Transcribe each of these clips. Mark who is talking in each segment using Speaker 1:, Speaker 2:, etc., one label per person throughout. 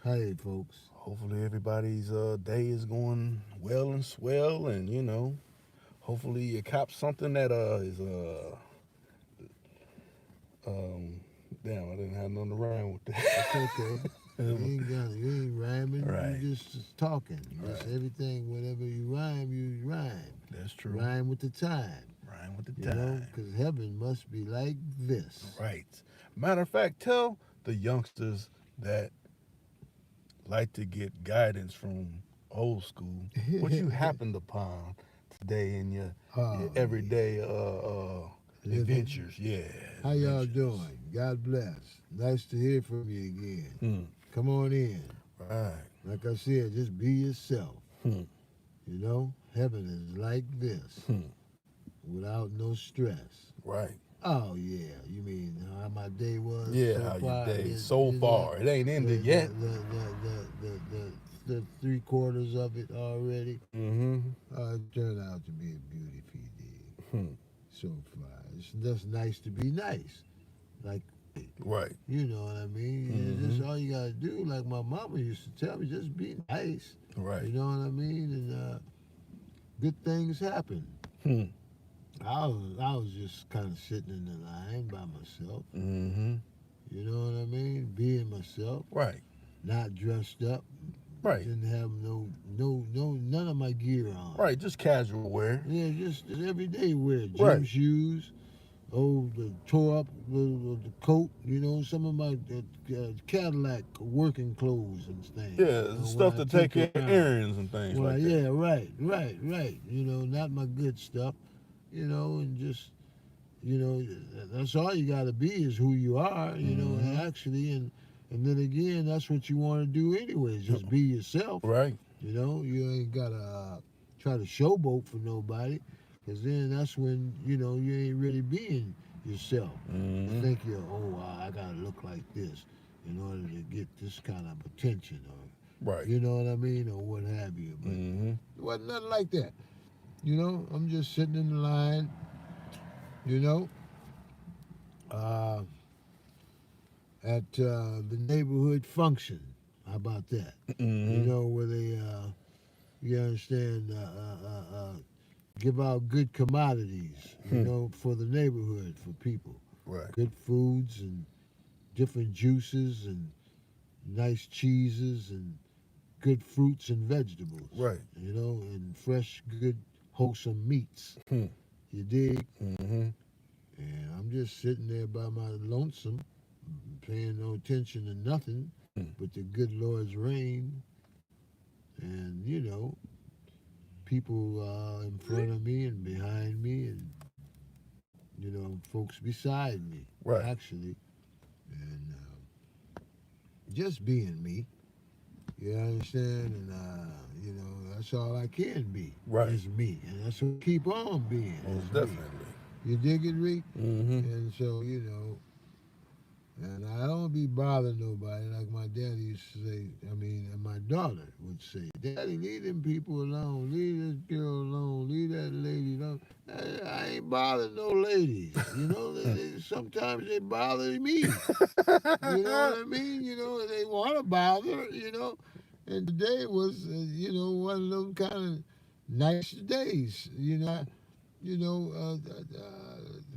Speaker 1: Hey, folks.
Speaker 2: Hopefully everybody's day is going well and swell, and hopefully you cop something that is um damn, I didn't have nothing to rhyme with
Speaker 1: That's okay.
Speaker 2: that.
Speaker 1: You ain't rhyming. You
Speaker 2: Right,
Speaker 1: just talking. Just
Speaker 2: right.
Speaker 1: everything. Whenever you rhyme.
Speaker 2: That's true.
Speaker 1: Rhyme with the time.
Speaker 2: Rhyme with the
Speaker 1: You know,
Speaker 2: time.
Speaker 1: because heaven must be like this.
Speaker 2: Right. Matter of fact, tell the youngsters that like to get guidance from old school what you happened upon today in your
Speaker 1: Oh
Speaker 2: everyday
Speaker 1: yeah. Living.
Speaker 2: adventures. Yeah,
Speaker 1: How y'all
Speaker 2: adventures.
Speaker 1: doing? God bless. Nice to hear from you again.
Speaker 2: Hmm.
Speaker 1: Come on in.
Speaker 2: Right.
Speaker 1: Like I said, just be yourself.
Speaker 2: Hmm.
Speaker 1: You know, heaven is like this,
Speaker 2: Hmm.
Speaker 1: without no stress.
Speaker 2: Right.
Speaker 1: Oh yeah, you mean how my day was
Speaker 2: Yeah,
Speaker 1: so
Speaker 2: how your
Speaker 1: far?
Speaker 2: day
Speaker 1: You,
Speaker 2: so
Speaker 1: you know,
Speaker 2: far. It ain't
Speaker 1: the
Speaker 2: ended
Speaker 1: the
Speaker 2: yet.
Speaker 1: the the the the, the, the 3/4 of it already.
Speaker 2: Mm-hmm.
Speaker 1: It turned out to be a beauty for you, dig.
Speaker 2: Hmm.
Speaker 1: So far, it's just nice to be nice. Like,
Speaker 2: Right.
Speaker 1: you know what I mean?
Speaker 2: Mm-hmm.
Speaker 1: Just all you gotta do. Like my mama used to tell me, just be nice.
Speaker 2: Right.
Speaker 1: You know what I mean? And good things happen.
Speaker 2: Hmm.
Speaker 1: I was just kind of sitting in the line by myself.
Speaker 2: Mm-hmm.
Speaker 1: You know what I mean? Being myself,
Speaker 2: Right.
Speaker 1: not dressed up,
Speaker 2: Right.
Speaker 1: didn't have none of my gear on.
Speaker 2: Right. Just casual wear.
Speaker 1: Yeah, just everyday wear, gym
Speaker 2: Right.
Speaker 1: shoes, the tore up the coat. You know, some of my Cadillac working clothes and things. You
Speaker 2: Yeah,
Speaker 1: know, when
Speaker 2: stuff
Speaker 1: I
Speaker 2: to take
Speaker 1: take
Speaker 2: care of
Speaker 1: around.
Speaker 2: errands and things
Speaker 1: Well,
Speaker 2: like that.
Speaker 1: yeah, right. You know, not my good stuff. You know, and just that's all you got to be is who you are. You know, and
Speaker 2: Mm-hmm.
Speaker 1: actually, and then again, that's what you want to do anyways. Just be yourself.
Speaker 2: Right.
Speaker 1: You know, you ain't gotta try to showboat for nobody, because then that's when you ain't really being yourself. You
Speaker 2: Mm-hmm.
Speaker 1: think I gotta look like this in order to get this kind of attention, or
Speaker 2: Right.
Speaker 1: you know what I mean, or what have you. But
Speaker 2: Mm-hmm.
Speaker 1: it wasn't nothing like that. You know, I'm just sitting in the line. You know, uh, at the neighborhood function. How about that? You
Speaker 2: Mm-hmm.
Speaker 1: know, where they, you understand, give out good commodities,
Speaker 2: Hmm.
Speaker 1: for the neighborhood, for people.
Speaker 2: Right.
Speaker 1: Good foods and different juices and nice cheeses and good fruits and vegetables,
Speaker 2: Right.
Speaker 1: and fresh, good, wholesome meats.
Speaker 2: Hmm.
Speaker 1: You dig?
Speaker 2: Mm-hmm.
Speaker 1: And I'm just sitting there by my lonesome, paying no attention to nothing
Speaker 2: Hmm.
Speaker 1: but the good Lord's reign. And, people in front of me and behind me, and, folks beside me,
Speaker 2: Right.
Speaker 1: actually. And just being me, you understand? And, that's all I can be
Speaker 2: Right.
Speaker 1: is me. And that's what I keep on being
Speaker 2: Most
Speaker 1: is me.
Speaker 2: definitely.
Speaker 1: You dig it, Reek?
Speaker 2: Mm-hmm.
Speaker 1: And so, and I don't be bothering nobody like my daddy used to say. I mean, and my daughter would say, "Daddy, leave them people alone. Leave this girl alone. Leave that lady alone." I ain't bothering no ladies. Sometimes they bother me. You know what I mean? They want to bother. And today was, one of them kind of nice days.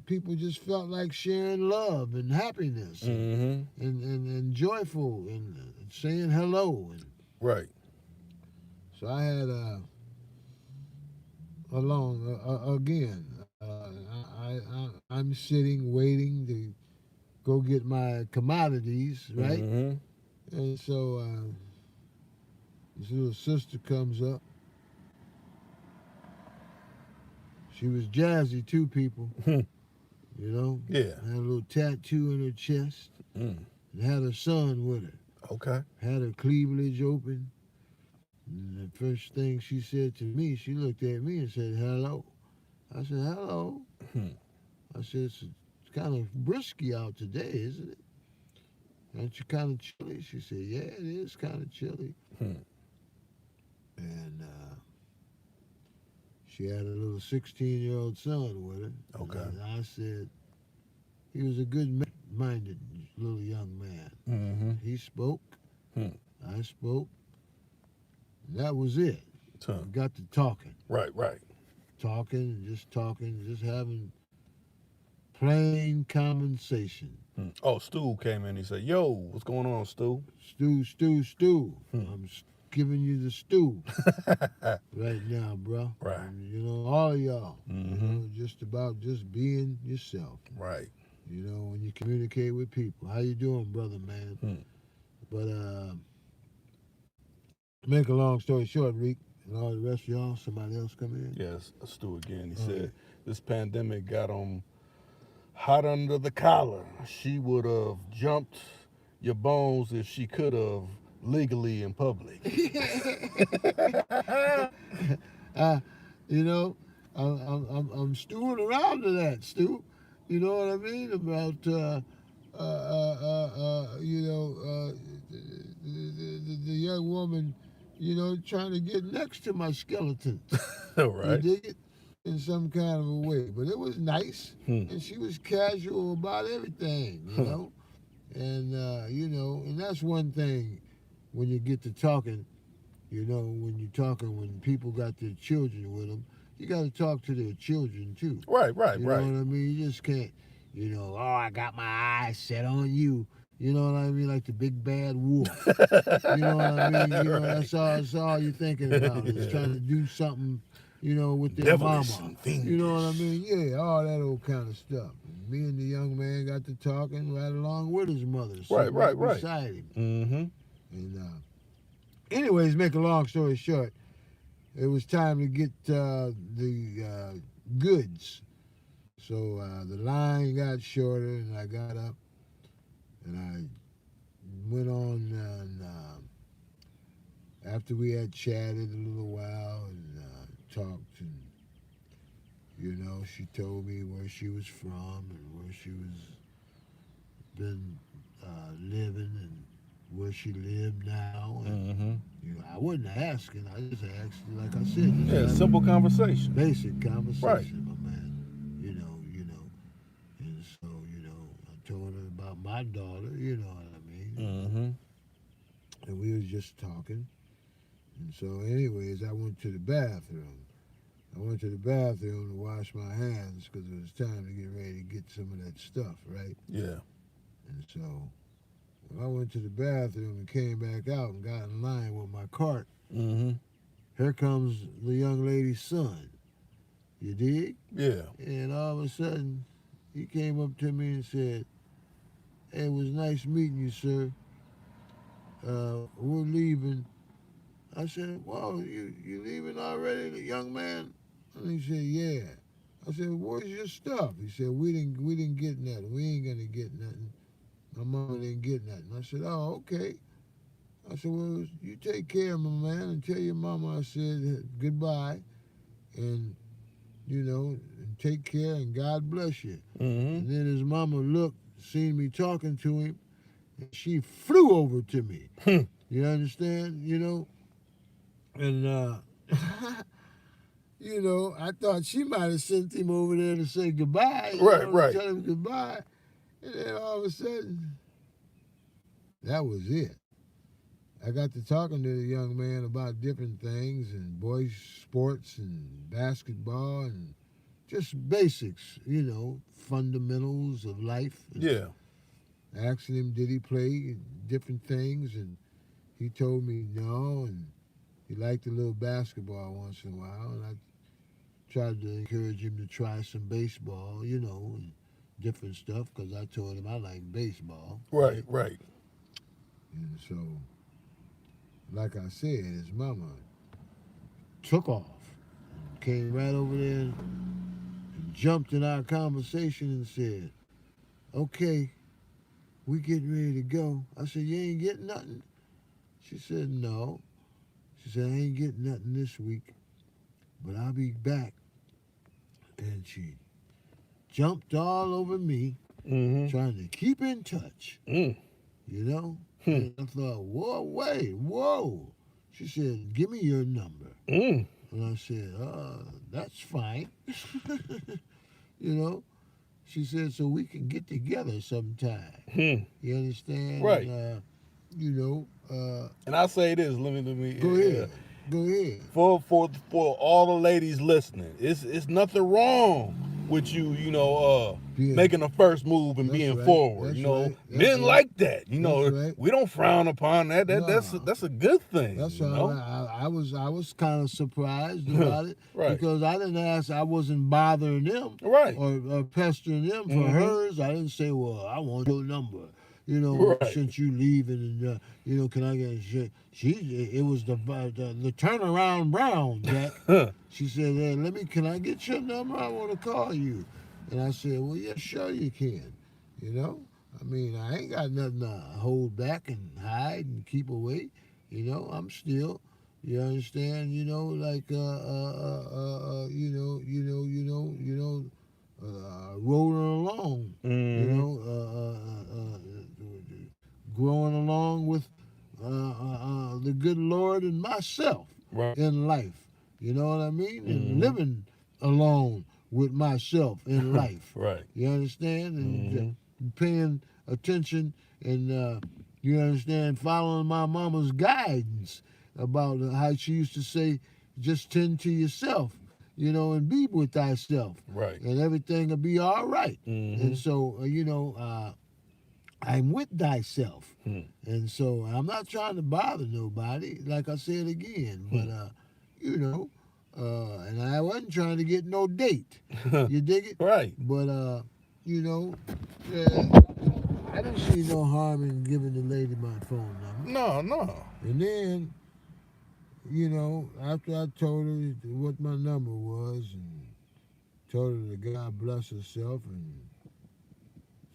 Speaker 1: People just felt like sharing love and happiness and
Speaker 2: Mm-hmm.
Speaker 1: and, and, and joyful and saying hello. And
Speaker 2: Right.
Speaker 1: so I had along again. I'm sitting waiting to go get my commodities, right?
Speaker 2: Mm-hmm.
Speaker 1: And so this little sister comes up. She was jazzy too, people. You know,
Speaker 2: Yeah.
Speaker 1: had a little tattoo in her chest
Speaker 2: Mm.
Speaker 1: and had her son with her.
Speaker 2: Okay.
Speaker 1: Had her cleavage open. And the first thing she said to me, she looked at me and said, "Hello." I said, "Hello."
Speaker 2: Hmm.
Speaker 1: I said, "It's kind of brisky out today, isn't it? Aren't you kind of chilly?" She said, "Yeah, it is kind of chilly."
Speaker 2: Hmm.
Speaker 1: And she had a little 16-year-old son with her.
Speaker 2: Okay.
Speaker 1: And I said, he was a good minded little young man.
Speaker 2: Mm-hmm.
Speaker 1: He spoke.
Speaker 2: Hmm.
Speaker 1: I spoke. And that was it.
Speaker 2: Huh.
Speaker 1: We got to talking,
Speaker 2: Right, right.
Speaker 1: talking, just having plain conversation.
Speaker 2: Oh, Stu came in. He said, "Yo, what's going on, Stu?"
Speaker 1: Stew.
Speaker 2: Hmm.
Speaker 1: I'm giving you the stew right now, bro.
Speaker 2: Right.
Speaker 1: And, all of y'all.
Speaker 2: Mm-hmm.
Speaker 1: Just about just being yourself.
Speaker 2: Right.
Speaker 1: When you communicate with people. How you doing, brother, man?
Speaker 2: Hmm.
Speaker 1: But make a long story short, Reek, and all the rest of y'all, somebody else come in.
Speaker 2: Yes, Stu again. He
Speaker 1: All
Speaker 2: said
Speaker 1: right.
Speaker 2: this pandemic got him hot under the collar. She would have jumped your bones if she could have legally in public.
Speaker 1: uh, you know, I'm stewing around to that, Stu. You know what I mean about the young woman, trying to get next to my skeletons. You
Speaker 2: Right.
Speaker 1: dig it? In some kind of a way, but it was nice,
Speaker 2: Hmm.
Speaker 1: and she was casual about everything, and and that's one thing when you get to talking. When people got their children with them, you got to talk to their children too.
Speaker 2: Right, right,
Speaker 1: You know
Speaker 2: right.
Speaker 1: what I mean? You just can't, I got my eyes set on you. You know what I mean? Like the big bad wolf. You know what I mean?
Speaker 2: Right.
Speaker 1: That's all you're thinking about is trying to do something, with their
Speaker 2: Devilish
Speaker 1: mama.
Speaker 2: and fiendish.
Speaker 1: You know what I mean? Yeah, all that old kind of stuff. And me and the young man got to talking right along with his mother, sitting
Speaker 2: right, right.
Speaker 1: beside him.
Speaker 2: Mm-hmm.
Speaker 1: And anyways, make a long story short, it was time to get the goods. So the line got shorter, and I got up, and I went on, and after we had chatted a little while and talked, and she told me where she was from and where she was been living and where she lived now. And,
Speaker 2: Mm-hmm.
Speaker 1: I wasn't asking. I just asked, like I said, just
Speaker 2: Yeah,
Speaker 1: having
Speaker 2: simple conversation.
Speaker 1: basic conversation,
Speaker 2: Right.
Speaker 1: my man. And so, I told her about my daughter, you know what I mean?
Speaker 2: Mm-hmm.
Speaker 1: And we was just talking. And so, anyways, I went to the bathroom. I went to the bathroom to wash my hands because it was time to get ready to get some of that stuff, right?
Speaker 2: Yeah.
Speaker 1: And so, when I went to the bathroom and came back out and got in line with my cart,
Speaker 2: Mm-hmm.
Speaker 1: here comes the young lady's son. You dig?
Speaker 2: Yeah.
Speaker 1: And all of a sudden, he came up to me and said, "Hey, it was nice meeting you, sir. We're leaving." I said, "Whoa, you leaving already, the young man?" And he said, "Yeah." I said, "Where's your stuff?" He said, "We didn't get nothing. We ain't gonna get nothing. My mama didn't get nothing." I said, "Oh, okay." I said, "Well, you take care, my man, and tell your mama I said goodbye, and and take care, and God bless you."
Speaker 2: Mm-hmm.
Speaker 1: And then his mama looked, seen me talking to him, and she flew over to me. You understand? And I thought she might have sent him over there to say goodbye,
Speaker 2: Right.
Speaker 1: to tell him goodbye. And then all of a sudden, that was it. I got to talking to the young man about different things and boys' sports and basketball and just basics, fundamentals of life. And
Speaker 2: Yeah.
Speaker 1: asking him, did he play different things? And he told me no, and he liked a little basketball once in a while. And I tried to encourage him to try some baseball, and different stuff because I told him I like baseball.
Speaker 2: Right.
Speaker 1: And so, like I said, his mama took off, came right over there and jumped in our conversation and said, "Okay, we getting ready to go." I said, "You ain't getting nothing?" She said, "No." She said, "I ain't getting nothing this week, but I'll be back." And she jumped all over me,
Speaker 2: Mm-hmm.
Speaker 1: trying to keep in touch,
Speaker 2: Mm.
Speaker 1: And I thought, whoa. She said, "Give me your number."
Speaker 2: Mm.
Speaker 1: And I said, "That's fine." you know. She said, "So we can get together sometime."
Speaker 2: Hmm.
Speaker 1: You understand?
Speaker 2: Right.
Speaker 1: And,
Speaker 2: And I say this, let me
Speaker 1: go ahead. Go ahead.
Speaker 2: For all the ladies listening, it's nothing wrong with you
Speaker 1: Yeah.
Speaker 2: making a first move and
Speaker 1: That's
Speaker 2: being
Speaker 1: right.
Speaker 2: forward.
Speaker 1: That's
Speaker 2: You know,
Speaker 1: right. That's
Speaker 2: men
Speaker 1: right.
Speaker 2: like that. You
Speaker 1: That's
Speaker 2: know,
Speaker 1: right.
Speaker 2: we don't frown upon that. That's
Speaker 1: No.
Speaker 2: a good thing.
Speaker 1: That's
Speaker 2: you
Speaker 1: all
Speaker 2: know?
Speaker 1: right. I was kind of surprised about it
Speaker 2: Right.
Speaker 1: because I didn't ask. I wasn't bothering them
Speaker 2: Right.
Speaker 1: or pestering them for hers. I didn't say, "Well, I want your number."
Speaker 2: Right.
Speaker 1: Since you leaving, and can I get a shit? It was the turnaround brown, Jack. She said, can I get your number? I want to call you. And I said, well, yeah, sure you can. I mean, I ain't got nothing to hold back and hide and keep away. I'm still, you understand, rolling along, growing along with the good Lord and myself
Speaker 2: Right.
Speaker 1: in life. You know what I mean? And living alone with myself in life.
Speaker 2: Right.
Speaker 1: You understand? And paying attention and, you understand, following my mama's guidance about how she used to say, just tend to yourself, and be with thyself.
Speaker 2: Right.
Speaker 1: And everything will be all right.
Speaker 2: Mm-hmm.
Speaker 1: And so, I'm with thyself. And so I'm not trying to bother nobody, like I said again, but, and I wasn't trying to get no date. You dig it?
Speaker 2: Right.
Speaker 1: But, I didn't see no harm in giving the lady my phone number.
Speaker 2: No.
Speaker 1: And then, after I told her what my number was and told her to God bless herself and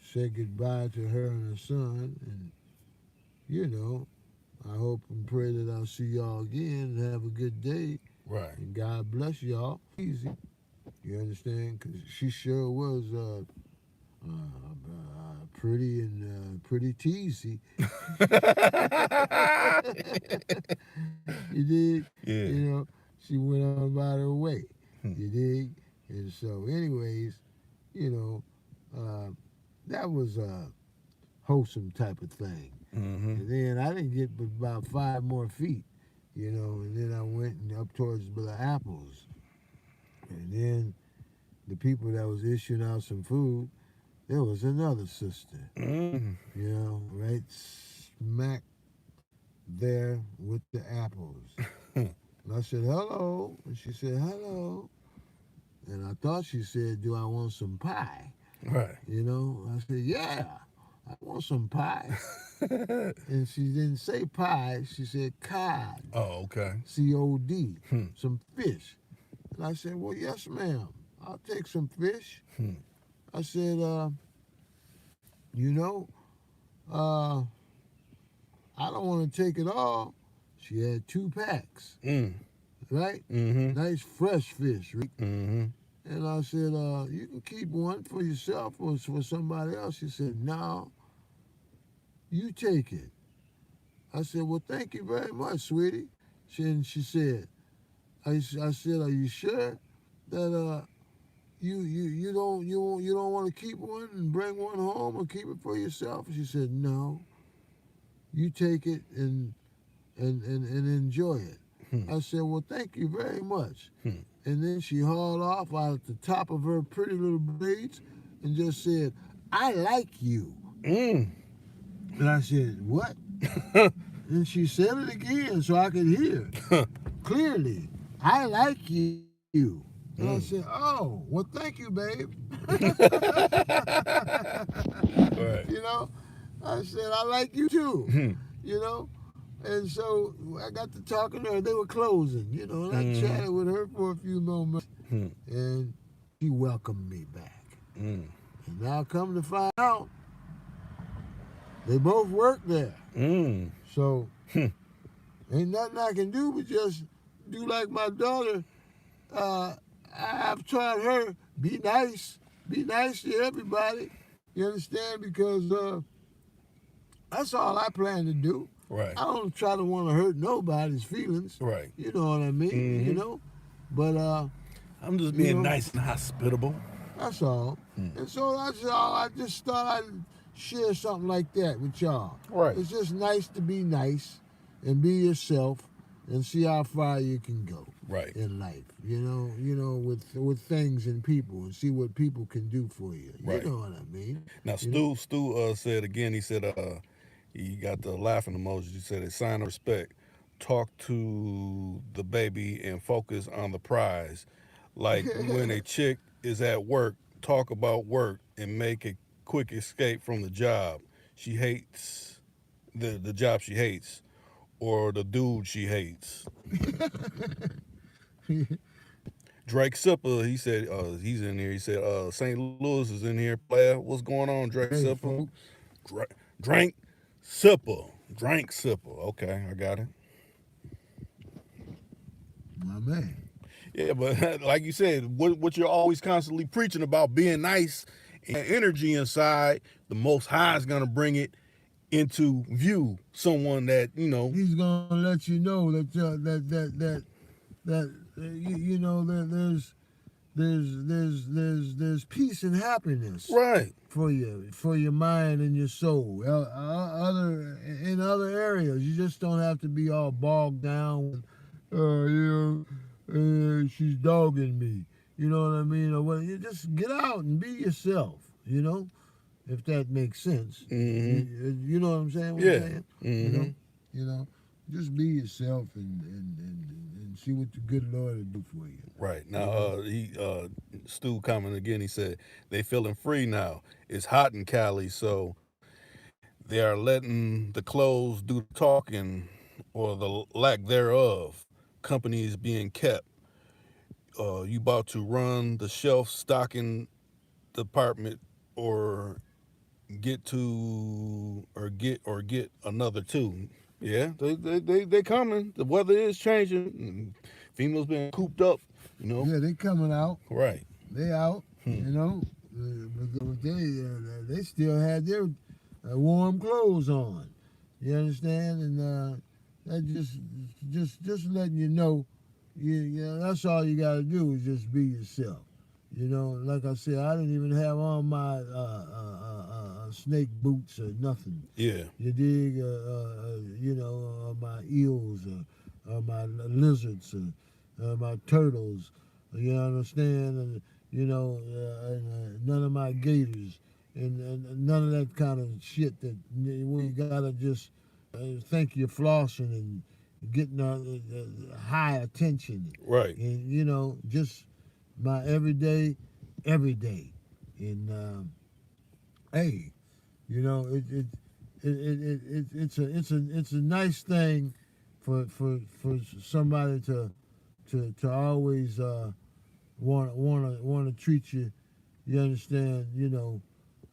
Speaker 1: said goodbye to her and her son, and, I hope and pray that I'll see y'all again and have a good day.
Speaker 2: Right.
Speaker 1: And God bless y'all. Easy. You understand? Because she sure was pretty and pretty teasy. You dig?
Speaker 2: Yeah.
Speaker 1: She went on about her way. You dig? And so, anyways, that was a wholesome type of thing. And then I didn't get but about 5 more feet, and then I went up towards the apples. And then the people that was issuing out some food, there was another sister, right smack there with the apples. And I said, hello. And she said, hello. And I thought she said, do I want some pie?
Speaker 2: Right.
Speaker 1: I said, yeah, I want some pie. And she didn't say pie, she said cod.
Speaker 2: Oh, okay.
Speaker 1: C-O-D, some fish. And I said, well, yes, ma'am, I'll take some fish. I said, I don't want to take it all. She had 2 packs, right? Nice fresh fish, right? And I said, you can keep one for yourself or for somebody else. She said, no, you take it. I said, well, thank you very much, sweetie. She said, I said, are you sure that you don't want to keep one and bring one home or keep it for yourself? She said, no, you take it and enjoy it. I said, well, thank you very much. And then she hauled off out at the top of her pretty little braids and just said, I like you. And I said, what? And she said it again so I could hear clearly. I like you. And I said, oh, well, thank you, babe.
Speaker 2: Right.
Speaker 1: I said, I like you too. And so I got to talking to her. They were closing, and I chatted with her for a few moments. And she welcomed me back. And now come to find out, they both work there. So ain't nothing I can do but just do like my daughter. I've taught her, be nice to everybody. You understand? Because that's all I plan to do.
Speaker 2: Right.
Speaker 1: I don't try to want to hurt nobody's feelings.
Speaker 2: Right.
Speaker 1: You know what I mean? But
Speaker 2: I'm just being nice and hospitable.
Speaker 1: That's all. And so that's all. I just thought I'd share something like that with y'all.
Speaker 2: Right.
Speaker 1: It's just nice to be nice. and be yourself and see how far you can go
Speaker 2: Right.
Speaker 1: in life. You know, with things and people, and see what people can do for you.
Speaker 2: Right.
Speaker 1: You know what I mean?
Speaker 2: Now,
Speaker 1: You know?
Speaker 2: Stu said again. He said he got the laughing emoji. He said a sign of respect. Talk to the baby and focus on the prize. Like when a chick is at work, talk about work and make a quick escape from the job she hates, the job she hates, or the dude she hates. Drake Sipper, he said he's in here. He said St. Louis is in here. Player, what's going on, Drake
Speaker 1: Hey,
Speaker 2: Sipper?
Speaker 1: folks.
Speaker 2: Drink Sipper. Drink Sipper. Okay, I got it.
Speaker 1: My man.
Speaker 2: Yeah, but like you said, what you're always constantly preaching about being nice and energy inside, the Most High is gonna bring it into view. Someone that
Speaker 1: He's gonna let you know that you know that there's peace and happiness
Speaker 2: right.
Speaker 1: for your mind and your soul. In other areas, you just don't have to be all bogged down with, she's dogging me. You know what I mean? Or what? You just get out and be yourself. You know, if that makes sense.
Speaker 2: Mm-hmm.
Speaker 1: You know what I'm saying? What
Speaker 2: Yeah.
Speaker 1: I'm saying?
Speaker 2: Mm-hmm.
Speaker 1: You know, just be yourself and see what the good Lord will do for you.
Speaker 2: Right. Now, Stu commented again. He said they feeling free now. It's hot in Cali, so they are letting the clothes do the talking, or the lack thereof. Companies being kept. You about to run the shelf stocking department, or get another two. Yeah, they coming. The weather is changing. Females being cooped up.
Speaker 1: Yeah, they coming out.
Speaker 2: Right.
Speaker 1: They out. You know, but they still had their warm clothes on. You understand? And that just letting you know, that's all you got to do is just be yourself. You know, like I said, I didn't even have on my snake boots or nothing.
Speaker 2: Yeah.
Speaker 1: You dig? My eels or my lizards or my turtles. You understand? And none of my gators and none of that kind of shit that we gotta just think you're flossing and getting high attention.
Speaker 2: Right.
Speaker 1: And just my everyday. And hey, it's a nice thing for somebody to always want to treat you. You understand?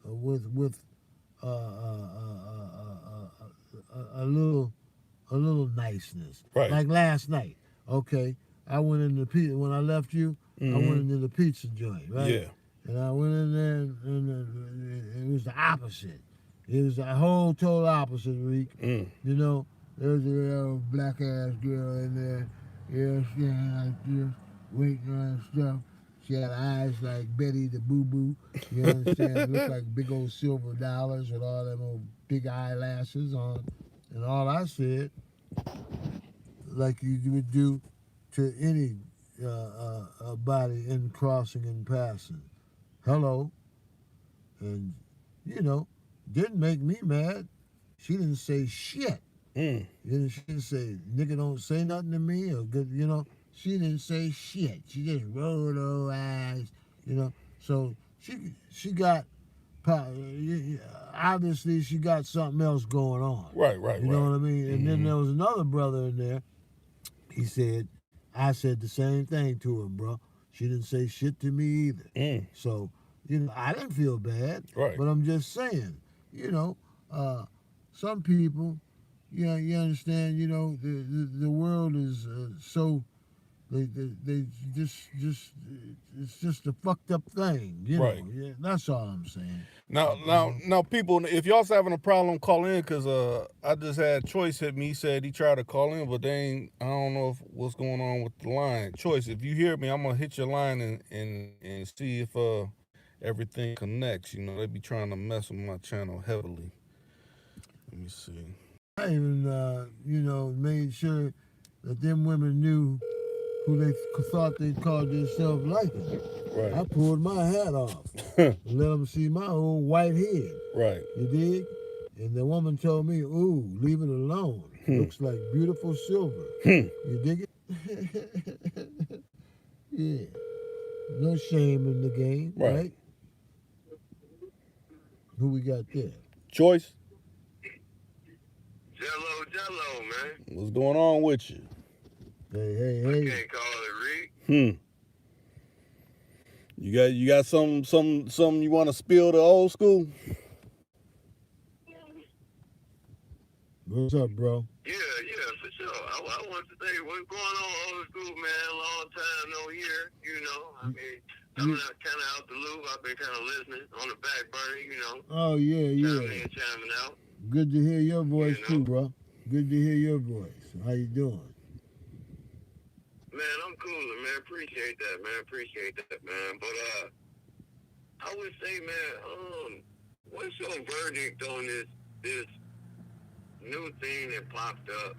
Speaker 1: With a little niceness.
Speaker 2: Right.
Speaker 1: Like last night. Okay, I went in the pizza when I left you.
Speaker 2: Mm-hmm.
Speaker 1: I went into the pizza joint, right?
Speaker 2: Yeah.
Speaker 1: And I went in there, and it was the opposite. It was the whole total opposite, Reek.
Speaker 2: Mm.
Speaker 1: There was a little black ass girl in there. Yeah, standing like this, waiting on stuff. She had eyes like Betty the Boo Boo. You understand? It looked like big old silver dollars with all them old big eyelashes on. And all I said, like you would do to any body in crossing and passing, hello. And, didn't make me mad. She didn't say shit.
Speaker 2: Mm.
Speaker 1: She didn't say, nigga, don't say nothing to me, or good. She didn't say shit. She just rolled her eyes, So she got, obviously she got something else going on.
Speaker 2: Right.
Speaker 1: You know what I mean? And then there was another brother in there. He said, I said the same thing to him, bro. She didn't say shit to me either.
Speaker 2: Mm.
Speaker 1: So, I didn't feel bad.
Speaker 2: Right.
Speaker 1: But I'm just saying, some people, you understand, the world is so, they just, it's just a fucked up thing,
Speaker 2: Right.
Speaker 1: Yeah, that's all I'm saying.
Speaker 2: Now, people, if y'all's having a problem, call in, because I just had Choice hit me. He said he tried to call in, but I don't know what's going on with the line. Choice, if you hear me, I'm gonna hit your line and see if everything connects. They be trying to mess with my channel heavily. Let me see.
Speaker 1: I even, made sure that them women knew who they thought they called themselves liking.
Speaker 2: Right.
Speaker 1: I pulled my hat off and let them see my old white head.
Speaker 2: Right.
Speaker 1: You dig? And the woman told me, ooh, leave it alone. Looks like beautiful silver. You dig it? Yeah. No shame in the game, right? Who we got there?
Speaker 2: Choice.
Speaker 3: Jello, man.
Speaker 2: What's going on with you?
Speaker 1: Hey.
Speaker 3: I can't call it Rick.
Speaker 2: You got something you want to spill to old school?
Speaker 1: What's up, bro?
Speaker 3: Yeah, for sure. I want to say what's going on old school, man. Long time no hear, I mean, I'm kind of out the loop. I've been kind of listening on the back burner,
Speaker 1: Oh, yeah.
Speaker 3: Chiming in, chiming out.
Speaker 1: Good to hear your voice, too, bro. Good to hear your voice. How you doing?
Speaker 3: Man, I'm cooler, man. Appreciate that, man. But I would say, man, what's your verdict on this new thing that popped up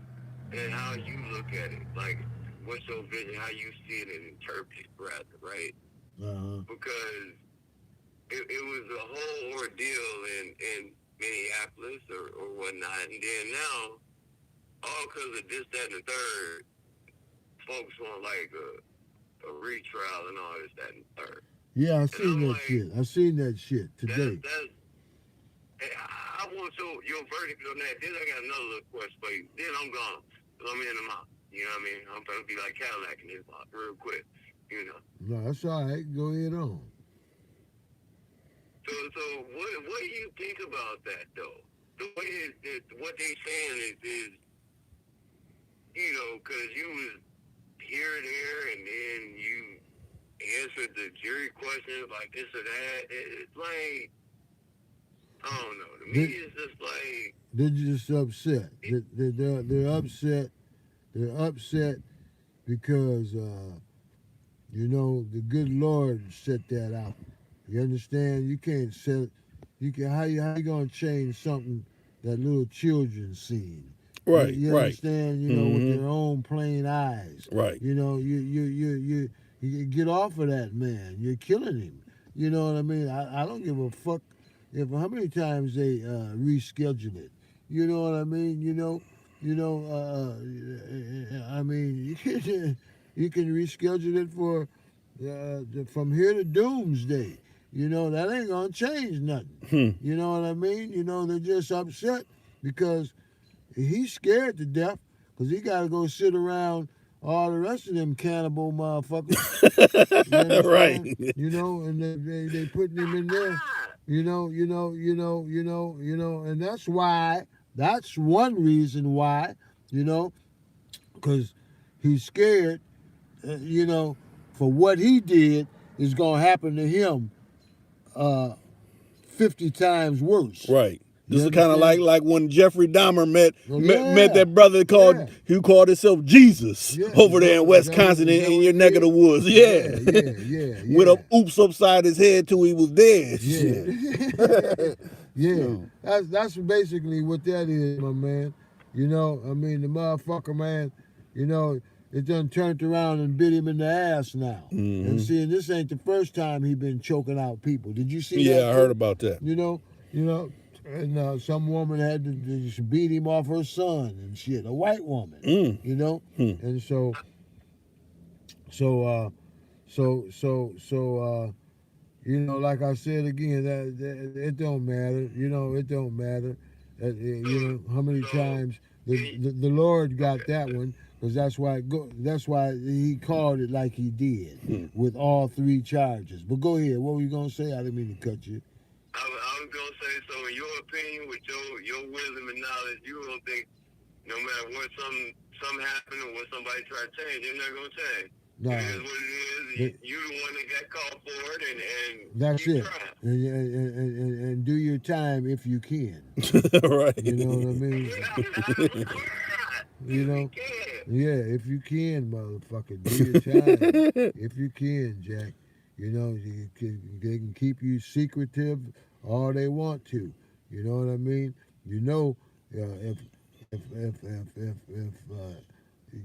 Speaker 3: and how you look at it? Like, what's your vision, how you see it and interpret it, rather, right? Because it was a whole ordeal in Minneapolis or whatnot, and then now, all because of this, that, and the third, folks want like a retrial and all this, that, and the third.
Speaker 1: Yeah, I seen that shit today.
Speaker 3: I want your verdict on that. Then I got another little question for you. Then I'm gone. I'm in the mouth. You know what I mean? I'm going to be like Cadillac in this mouth real quick.
Speaker 1: No, that's all right. Go ahead on.
Speaker 3: So what do you think about that, though? The way what they saying is because you was here, there, and then you answered the jury questions like this or that. It's like, I don't know. To me, it's just like...
Speaker 1: They're just upset. They're upset. They're upset because, the good Lord set that out. You understand? You can't set... How you going to change something that little children seen?
Speaker 2: Right,
Speaker 1: you understand? With their own plain eyes.
Speaker 2: Right.
Speaker 1: You get off of that man. You're killing him. You know what I mean? I don't give a fuck how many times they reschedule it. You know what I mean? I mean, you can reschedule it for from here to doomsday. That ain't gonna change nothing. You know what I mean? They're just upset because he's scared to death because he got to go sit around all the rest of them cannibal motherfuckers.
Speaker 2: Right.
Speaker 1: And they putting him in there. And that's one reason why, because he's scared, for what he did is going to happen to him 50 times worse.
Speaker 2: Right. This is kind of like when Jeffrey Dahmer met that brother who called himself Jesus over there in Wisconsin in your neck of the woods. Yeah. With a oops upside his head till he was dead.
Speaker 1: That's basically what that is, my man. The motherfucker, man, it done turned around and bit him in the ass now. And see, this ain't the first time he been choking out people. Did you see that?
Speaker 2: Yeah, I heard about that.
Speaker 1: And some woman had to just beat him off her son and shit. A white woman, And so like I said again, that it don't matter. It don't matter. How many times the Lord got that one, because that's why he called it like he did with all three charges. But go ahead. What were you gonna say? I didn't mean to cut you.
Speaker 3: I was gonna say, so in your opinion, with your wisdom and knowledge, you don't think no matter what something happen or what somebody try to change, they're not gonna change. No. It is what it is. You're the one that got called for it, and
Speaker 1: that's it. And do your time if you can.
Speaker 2: Right.
Speaker 1: You know what I mean? Yeah, if you can, motherfucker, do your time. If you can, Jack. They can keep you secretive all they want to. You know what I mean? If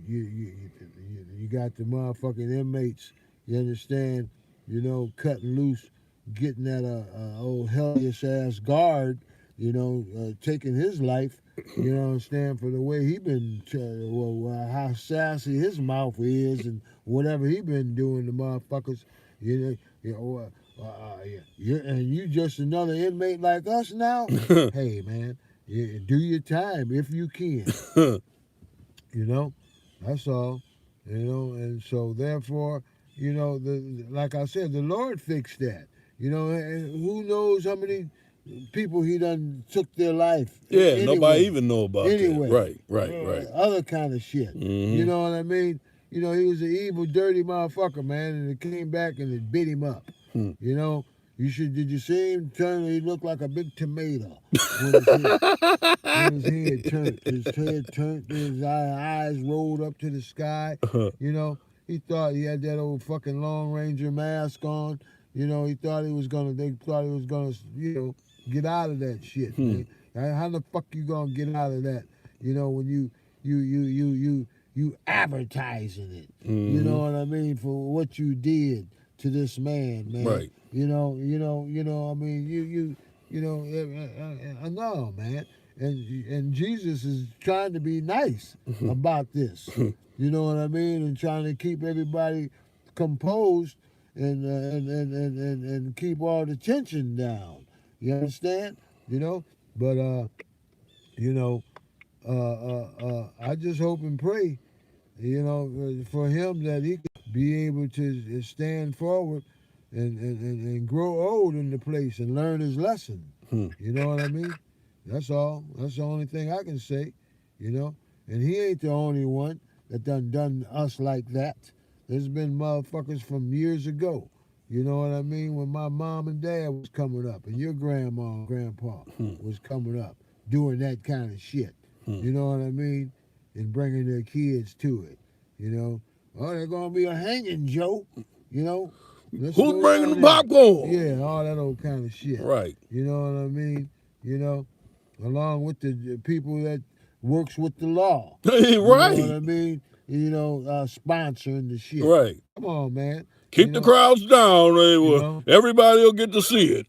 Speaker 1: you got the motherfucking inmates, you understand, cutting loose, getting at a old hellish ass guard, taking his life, understand, for the way he been, how sassy his mouth is and whatever he been doing to motherfuckers, and you just another inmate like us now. Hey man, do your time if you can. That's all. And so therefore, like I said, the Lord fixed that. And who knows how many people he done took their life.
Speaker 2: Yeah,
Speaker 1: anyway.
Speaker 2: Nobody even know about
Speaker 1: Anyway,
Speaker 2: that. Right.
Speaker 1: Other kind of shit.
Speaker 2: Mhm.
Speaker 1: You know what I mean? He was an evil, dirty motherfucker, man, and it came back and it bit him up.
Speaker 2: Hmm.
Speaker 1: Did you see him turn? He looked like a big tomato when his head turned. His head turned, his eyes rolled up to the sky. He thought he had that old fucking Lone Ranger mask on. He thought they thought he was gonna, get out of that shit, man. How the fuck you gonna get out of that? When you advertising it. You know what I mean, for what you did to this man, man.
Speaker 2: Right.
Speaker 1: No, man. And Jesus is trying to be nice about this. You know what I mean? And trying to keep everybody composed and keep all the tension down. You understand? But I just hope and pray, for him that he could be able to stand forward and grow old in the place and learn his lesson. You know what I mean? That's all. That's the only thing I can say, And he ain't the only one that done us like that. There's been motherfuckers from years ago. You know what I mean? When my mom and dad was coming up and your grandma and grandpa was coming up doing that kind of shit. You know what I mean? And bringing their kids to it. Oh, they're going to be a hanging, Joe. Who's
Speaker 2: bringing the popcorn?
Speaker 1: Yeah, all that old kind of shit.
Speaker 2: Right.
Speaker 1: You know what I mean? Along with the people that works with the law.
Speaker 2: Right.
Speaker 1: You know what I mean? Sponsoring the shit.
Speaker 2: Right.
Speaker 1: Come on, man.
Speaker 2: Keep the crowds down. Everybody will get to see it.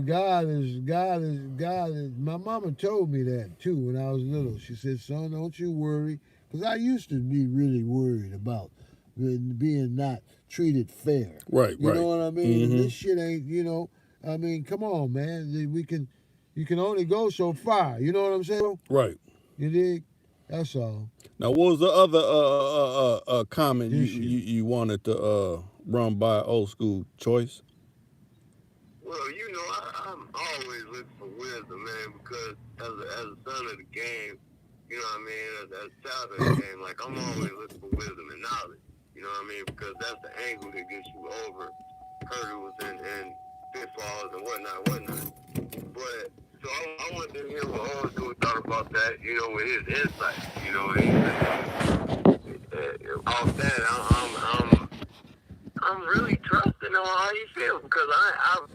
Speaker 1: God is. My mama told me that too when I was little. She said, "Son, don't you worry," because I used to be really worried about being not treated fair.
Speaker 2: Right.
Speaker 1: You know what I mean? Mm-hmm. This shit ain't. Come on, man. You can only go so far. You know what I'm saying?
Speaker 2: Right.
Speaker 1: You dig? That's all.
Speaker 2: Now, what was the other comment you wanted to run by Old School Choice?
Speaker 3: Well, I'm always looking for wisdom, man, because as a son of the game, you know what I mean, as a child of the game, like, I'm always looking for wisdom and knowledge, you know what I mean, because that's the angle that gets you over hurdles and pitfalls and whatnot. But so I wanted to hear what Old School thought about that, with his insight, off that, I'm really trusting on how he feels, because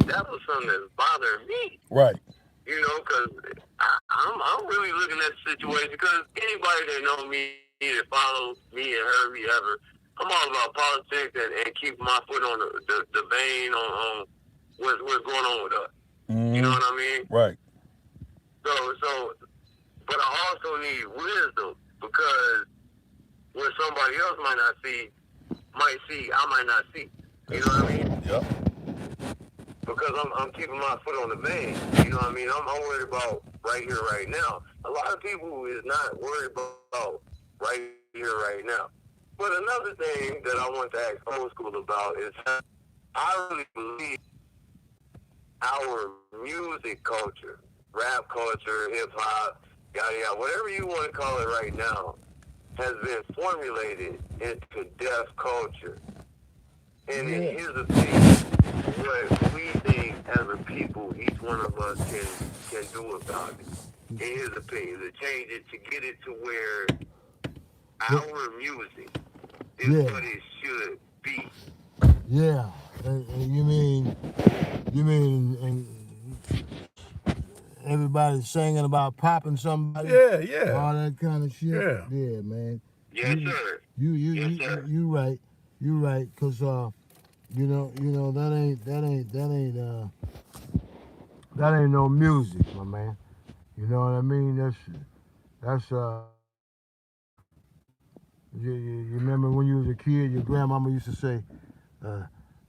Speaker 3: that was something that's bothering me.
Speaker 2: Right.
Speaker 3: Because I'm really looking at the situation, because anybody that knows me, that follows me and heard me ever, I'm all about politics and keeping my foot on the vein on what's going on with us. Mm-hmm. You know what I mean?
Speaker 2: Right.
Speaker 3: So, but I also need wisdom, because what somebody else might see, I might not see. You know what I mean?
Speaker 2: Yep.
Speaker 3: Because I'm keeping my foot on the vein. You know what I mean? I'm worried about right here, right now. A lot of people is not worried about right here, right now. But another thing that I want to ask Old School about is I really believe our music culture, rap culture, hip-hop, yada, yada, whatever you want to call it right now, has been formulated into deaf culture. And in his opinion, what we think as a people, each one of us can do about it. In his opinion, to change it, to get it to where our music is what it should be.
Speaker 1: Yeah, you mean, everybody singing about popping somebody.
Speaker 2: Yeah.
Speaker 1: All that kind of shit.
Speaker 2: Yeah.
Speaker 1: Yeah, man.
Speaker 3: Yes, sir. Yes, sir.
Speaker 1: You right. You right. Cause you know that ain't no music, my man. You know what I mean? That's you remember when you was a kid, your grandmama used to say,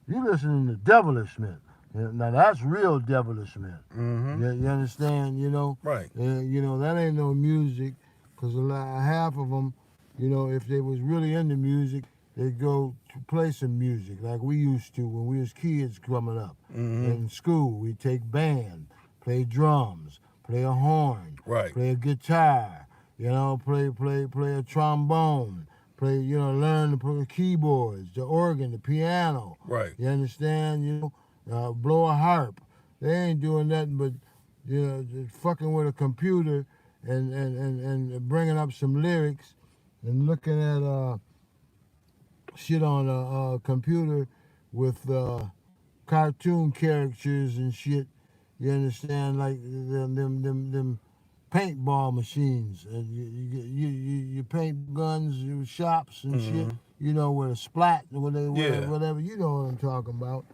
Speaker 1: you listening to devilishment. Now that's real devilishment. You understand? You know,
Speaker 2: Right.
Speaker 1: you know that ain't no music, cause half of them, you know, if they was really into music, they'd go to play some music like we used to when we was kids coming up. In school, we take band, play drums, play a horn,
Speaker 2: Right.
Speaker 1: play a guitar, you know, play a trombone, play, you know, learn to play the keyboards, the organ, the piano.
Speaker 2: Right.
Speaker 1: You understand? You know, blow a harp. They ain't doing nothing but, you know, just fucking with a computer and bringing up some lyrics and looking at shit on a computer with cartoon characters and shit. You understand? Like them paintball machines. You paint guns, you shops and shit. You know, with a splat, whatever. You know what I'm talking about.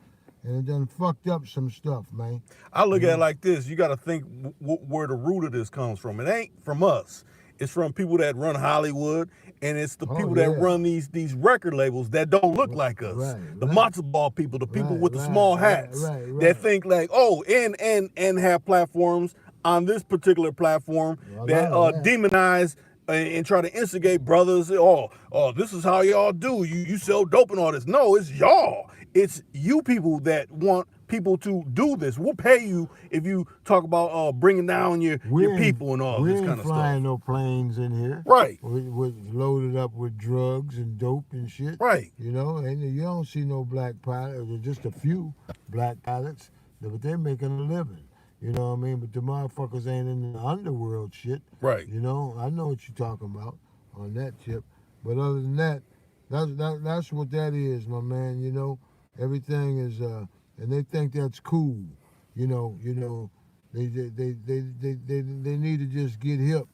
Speaker 1: And it done fucked up some stuff, man.
Speaker 2: I look at it like this. You got to think where the root of this comes from. It ain't from us. It's from people that run Hollywood, and it's the people that run these record labels that don't look like us. The matzo ball people, the people with the small hats that think like, oh, and have platforms on this particular platform that demonize and try to instigate brothers. Oh, this is how y'all do. You sell dope and all this. No, it's y'all. It's you people that want people to do this. We'll pay you if you talk about bringing down your people and all this kind of stuff.
Speaker 1: We ain't flying no planes in here.
Speaker 2: Right.
Speaker 1: We're loaded up with drugs and dope and shit.
Speaker 2: Right.
Speaker 1: You know, and you don't see no black pilots, or just a few black pilots, but they're making a living. You know what I mean? But the motherfuckers ain't in the underworld shit.
Speaker 2: Right.
Speaker 1: You know, I know what you're talking about on that tip. But other than that, that's what that is, my man. You know, everything is and they think that's cool. You know, they need to just get hip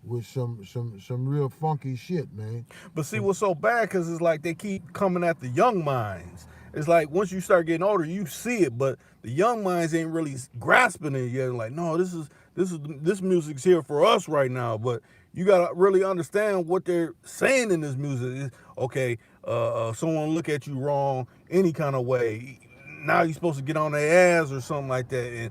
Speaker 1: with some real funky shit, man.
Speaker 2: But see what's so bad, because it's like they keep coming at the young minds. It's like once you start getting older, you see it, but the young minds ain't really grasping it yet. Like, no, this music's here for us right now. But you gotta really understand what they're saying in this music. Okay, someone look at you wrong any kind of way, now you're supposed to get on their ass or something like that. And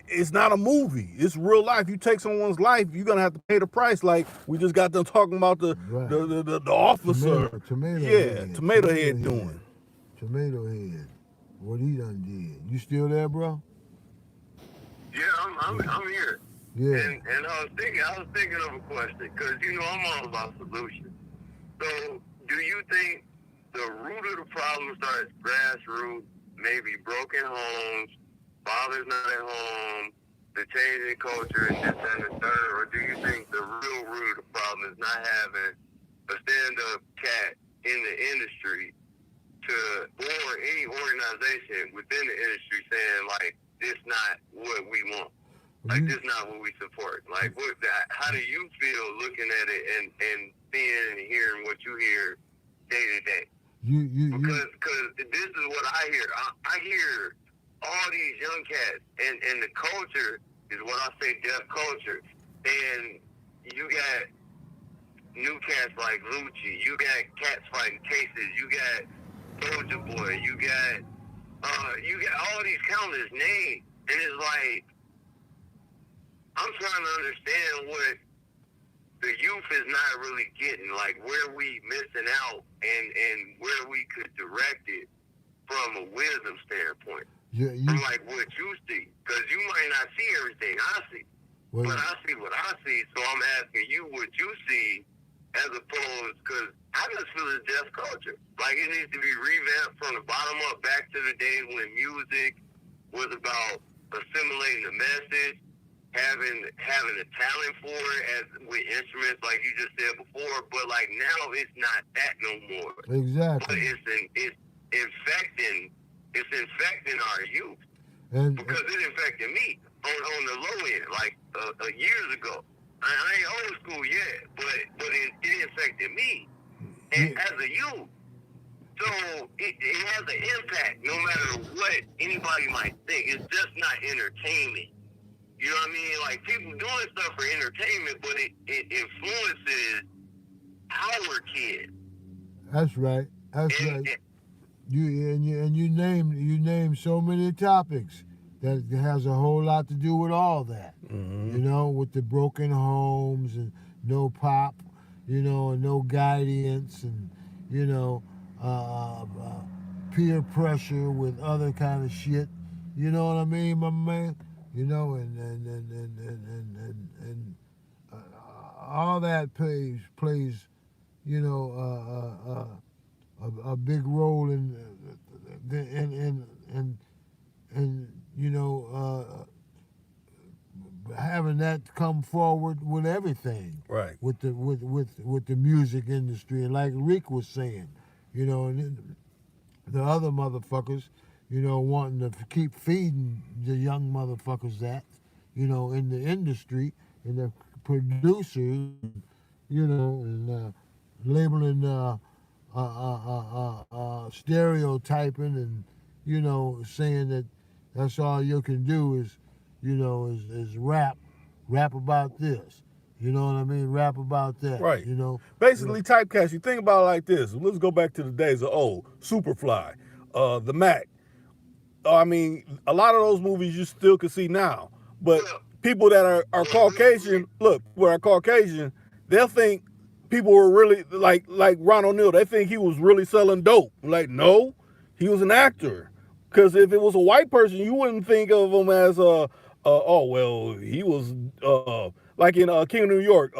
Speaker 2: it's not a movie. It's real life. You take someone's life, you're gonna have to pay the price. Like we just got done talking about the officer. Tomato Head doing.
Speaker 1: Tomato Head. What he done did. You still there, bro?
Speaker 3: Yeah, I'm here.
Speaker 1: Yeah.
Speaker 3: And I was thinking of a question, because you know I'm all about solutions. So do you think the root of the problem starts grassroots, maybe broken homes, fathers not at home, the changing culture, and this and the third, or do you think the real root of the problem is not having a stand-up cat in the industry or any organization within the industry saying, like, this not what we want? Like, this not what we support. Like, how do you feel looking at it and seeing and hearing what you hear day to day? Because this is what I hear. I hear all these young cats, and the culture is what I say, deaf culture. And you got new cats like Lucci. You got cats fighting cases. You got Soulja Boy. You got all these countless names, and it's like, I'm trying to understand what the youth is not really getting, like where we missing out and where we could direct it from a wisdom standpoint. From like what you see, because you might not see everything I see, but I see what I see. So I'm asking you what you see, as opposed, because I just feel it's deaf culture. Like it needs to be revamped from the bottom up, back to the days when music was about assimilating the message, having a talent for it, as with instruments like you just said before. But like now it's not that no more.
Speaker 1: Exactly.
Speaker 3: But it's infecting our youth. Because it infected me. on the low end, like years ago. I ain't old school yet, but it affected me as a youth. So it has an impact no matter what anybody might think. It's just not entertainment. You know what I mean? Like, people doing stuff for entertainment, but it influences our kids.
Speaker 1: That's right. That's
Speaker 3: And,
Speaker 1: right. You name so many topics that has a whole lot to do with all that.
Speaker 2: Mm-hmm.
Speaker 1: You know, with the broken homes and no pop, you know, and no guidance, and you know, peer pressure with other kind of shit. You know what I mean, my man? You know, and all that plays, you know, a big role in you know, having that come forward with everything,
Speaker 2: Right.
Speaker 1: with the music industry, and like Rick was saying, you know, and the other motherfuckers, you know, wanting to keep feeding the young motherfuckers that, you know, in the industry, and the producers, you know, and labeling, stereotyping, and you know, saying that that's all you can do is, you know, is rap about this. You know what I mean? Rap about that.
Speaker 2: Right.
Speaker 1: You know.
Speaker 2: Basically, typecast. You think about it like this. Let's go back to the days of old. Superfly, the Mac. I mean, a lot of those movies you still can see now. But people that are Caucasian, look, who are Caucasian, they'll think people were really like Ron O'Neal. They think he was really selling dope. No, he was an actor. Because if it was a white person, you wouldn't think of him as oh well, he was like in King of New York.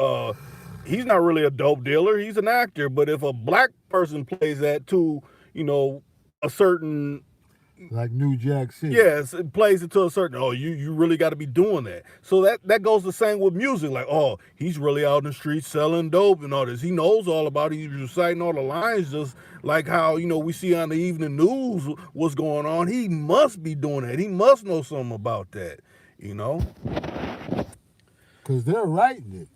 Speaker 2: He's not really a dope dealer. He's an actor. But if a black person plays that to, you know, a certain,
Speaker 1: like New Jack City.
Speaker 2: yes, it plays it to a certain, oh, you really got to be doing that. So that goes the same with music. Like, oh, he's really out in the streets selling dope and all this. He knows all about it. He's reciting all the lines, just like how, you know, we see on the evening news what's going on. He must be doing that. He must know something about that, you know?
Speaker 1: Because they're writing it.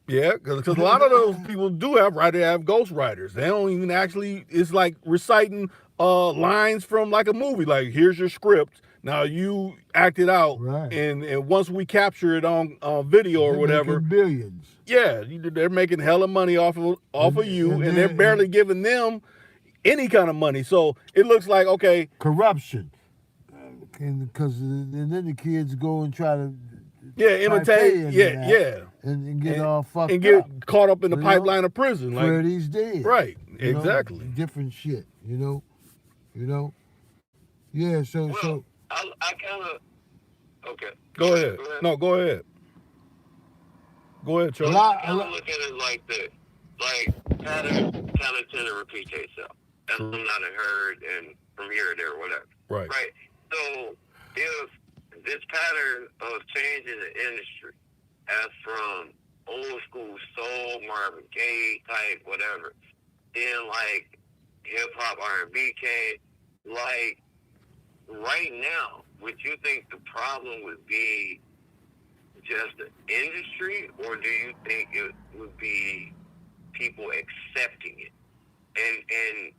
Speaker 2: Yeah, because a lot of those people do have ghostwriters. They don't even actually, it's like reciting lines from like a movie. Like, here's your script. Now you act it out.
Speaker 1: Right.
Speaker 2: And once we capture it on video or
Speaker 1: They're
Speaker 2: whatever.
Speaker 1: making billions.
Speaker 2: Yeah, they're making hella money off of you, and they're barely giving them any kind of money. So it looks like, okay.
Speaker 1: Corruption. Because and then the kids go and try to
Speaker 2: imitate. Yeah.
Speaker 1: And get all fucked up.
Speaker 2: And get caught up in the pipeline of prison. Like,
Speaker 1: Freddie's dead.
Speaker 2: Right,
Speaker 1: you
Speaker 2: exactly.
Speaker 1: Know? Different shit, you know? Yeah, so...
Speaker 3: I kind of... Okay.
Speaker 2: Go ahead. No, go ahead. Go ahead, Charlie.
Speaker 3: I kind of look at it like this. Like, patterns kind of tend to repeat themselves. That's something I done heard and from here or there or whatever.
Speaker 2: Right.
Speaker 3: Right. So, if this pattern of change in the industry, as from old school soul, Marvin Gaye type, whatever, then like hip hop, R&B came, like right now, would you think the problem would be just the industry, or do you think it would be people accepting it and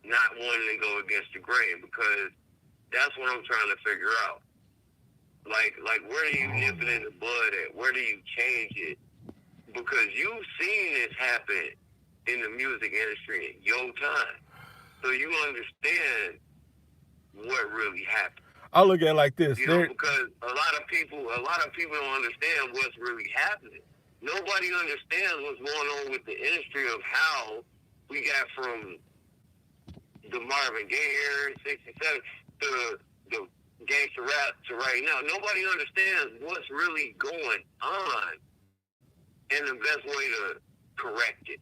Speaker 3: not wanting to go against the grain? Because that's what I'm trying to figure out. Like, where do you nip it in the bud at? Where do you change it? Because you've seen this happen in the music industry in your time. So you understand what really happened.
Speaker 2: I look at it like this.
Speaker 3: You know, because a lot of people don't understand what's really happening. Nobody understands what's going on with the industry of how we got from the Marvin Gaye era in 67 to the gangster rap to right now. Nobody understands what's really going on and the best way to correct it.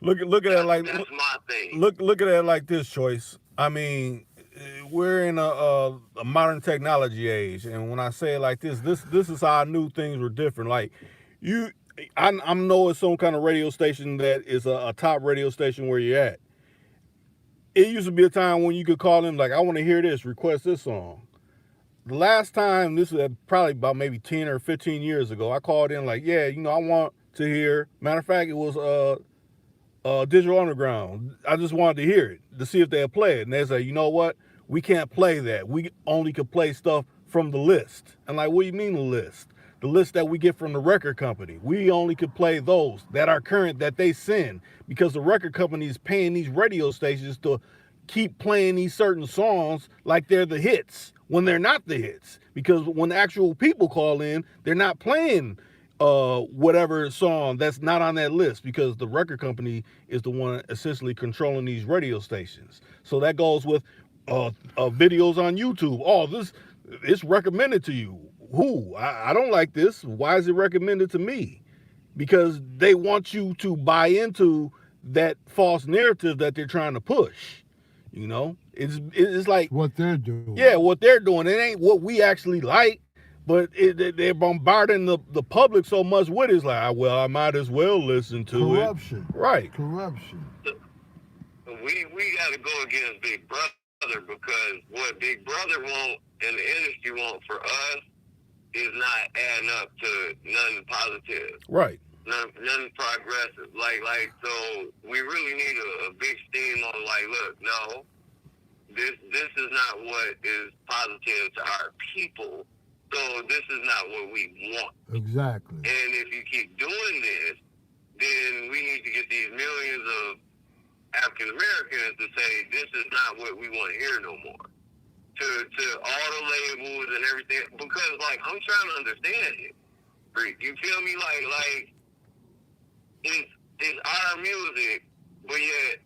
Speaker 2: Look at it like,
Speaker 3: that's my thing.
Speaker 2: Look at it like this, Choice. I mean, we're in a modern technology age, and when I say it like this is how I knew things were different. Like, I know it's some kind of radio station that is a top radio station where you're at. It used to be a time when you could call them like, I want to hear this, request this song. the last time, this was probably about maybe 10 or 15 years ago, I called in like, yeah, you know, I want to hear. Matter of fact, it was Digital Underground. I just wanted to hear it to see if they'd play it. And they say, you know what? We can't play that. We only could play stuff from the list. And like, what do you mean the list? The list that we get from the record company. We only could play those that are current that they send because the record company is paying these radio stations to keep playing these certain songs like they're the hits when they're not the hits. Because when actual people call in, they're not playing whatever song that's not on that list because the record company is the one essentially controlling these radio stations. So that goes with videos on YouTube. Oh, this it's recommended to you. Who? I don't like this. Why is it recommended to me? Because they want you to buy into that false narrative that they're trying to push. You know, it's like
Speaker 1: What they're doing.
Speaker 2: yeah, what they're doing. It ain't what we actually like, but they're bombarding the public so much with it. It's like, well, I might as well listen to
Speaker 1: Corruption.
Speaker 2: it. Right.
Speaker 1: Corruption.
Speaker 3: We got to go against Big Brother because what Big Brother want and the industry want for us is not adding up to nothing positive,
Speaker 2: Right.
Speaker 3: nothing progressive. Like so, we really need a big steam on like, look, no, this is not what is positive to our people. So this is not what we want.
Speaker 1: Exactly.
Speaker 3: And if you keep doing this, then we need to get these millions of African Americans to say this is not what we want to hear no more. To all the labels and everything, because like I'm trying to understand it. You feel me? Like it's our music, but yet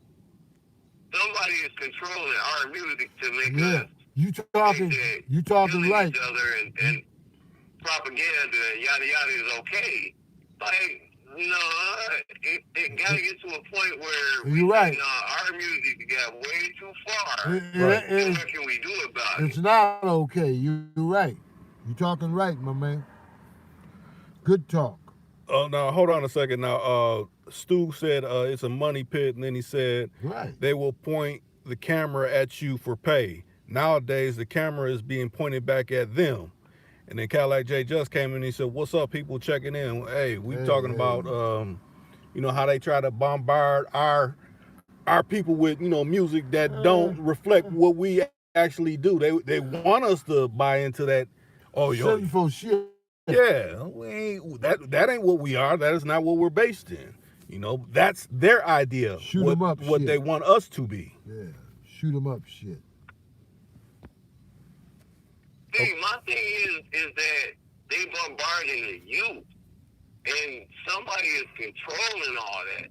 Speaker 3: somebody is controlling our music to make us
Speaker 1: You talking right.
Speaker 3: each other and propaganda and yada yada is okay. Like, no, it got to get to a point where
Speaker 1: You're right.
Speaker 3: Our music got way too far.
Speaker 2: Right.
Speaker 3: And what can we do about it?
Speaker 1: It's not okay. You're right. You're talking right, my man. Good talk.
Speaker 2: Oh, now hold on a second. Now, Stu said it's a money pit, and then he said
Speaker 1: Right.
Speaker 2: they will point the camera at you for pay. Nowadays, the camera is being pointed back at them. And then Cadillac J Just came in and he said, "What's up, people checking in? Hey, we talking about you know, how they try to bombard our people with, you know, music that don't reflect what we actually do. They want us to buy into that. Oh, yo,
Speaker 1: Sinful shit.
Speaker 2: yeah, we ain't, that ain't what we are. That is not what we're based in. You know, that's their idea.
Speaker 1: Shoot
Speaker 2: what
Speaker 1: 'em up
Speaker 2: what
Speaker 1: shit.
Speaker 2: they want us to be.
Speaker 1: Yeah. Shoot 'em up shit.
Speaker 3: See, my thing is that they bombarding the youth, and somebody is controlling all that,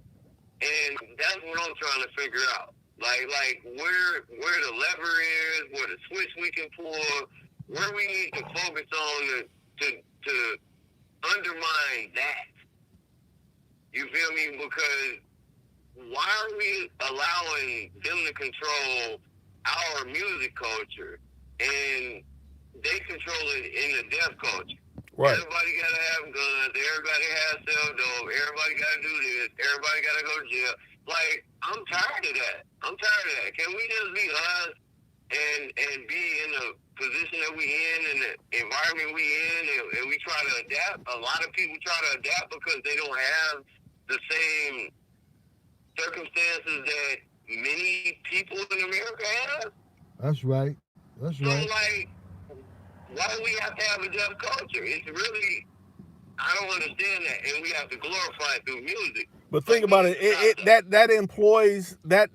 Speaker 3: and that's what I'm trying to figure out. Like where the lever is, where the switch we can pull, where we need to focus on to undermine that. You feel me? Because why are we allowing them to control our music culture and they control it in the deaf culture?
Speaker 2: Right.
Speaker 3: Everybody gotta have guns. Everybody has sell dope. Everybody gotta do this. Everybody gotta go to jail. Like, I'm tired of that. Can we just be us and be in the position that we in and the environment we in and we try to adapt? A lot of people try to adapt because they don't have the same circumstances that many people in America have.
Speaker 1: That's right. That's
Speaker 3: So,
Speaker 1: right.
Speaker 3: like, why do we have to have a deaf culture? It's really, I don't understand that, and we have to glorify it through music.
Speaker 2: But think about it. That employs that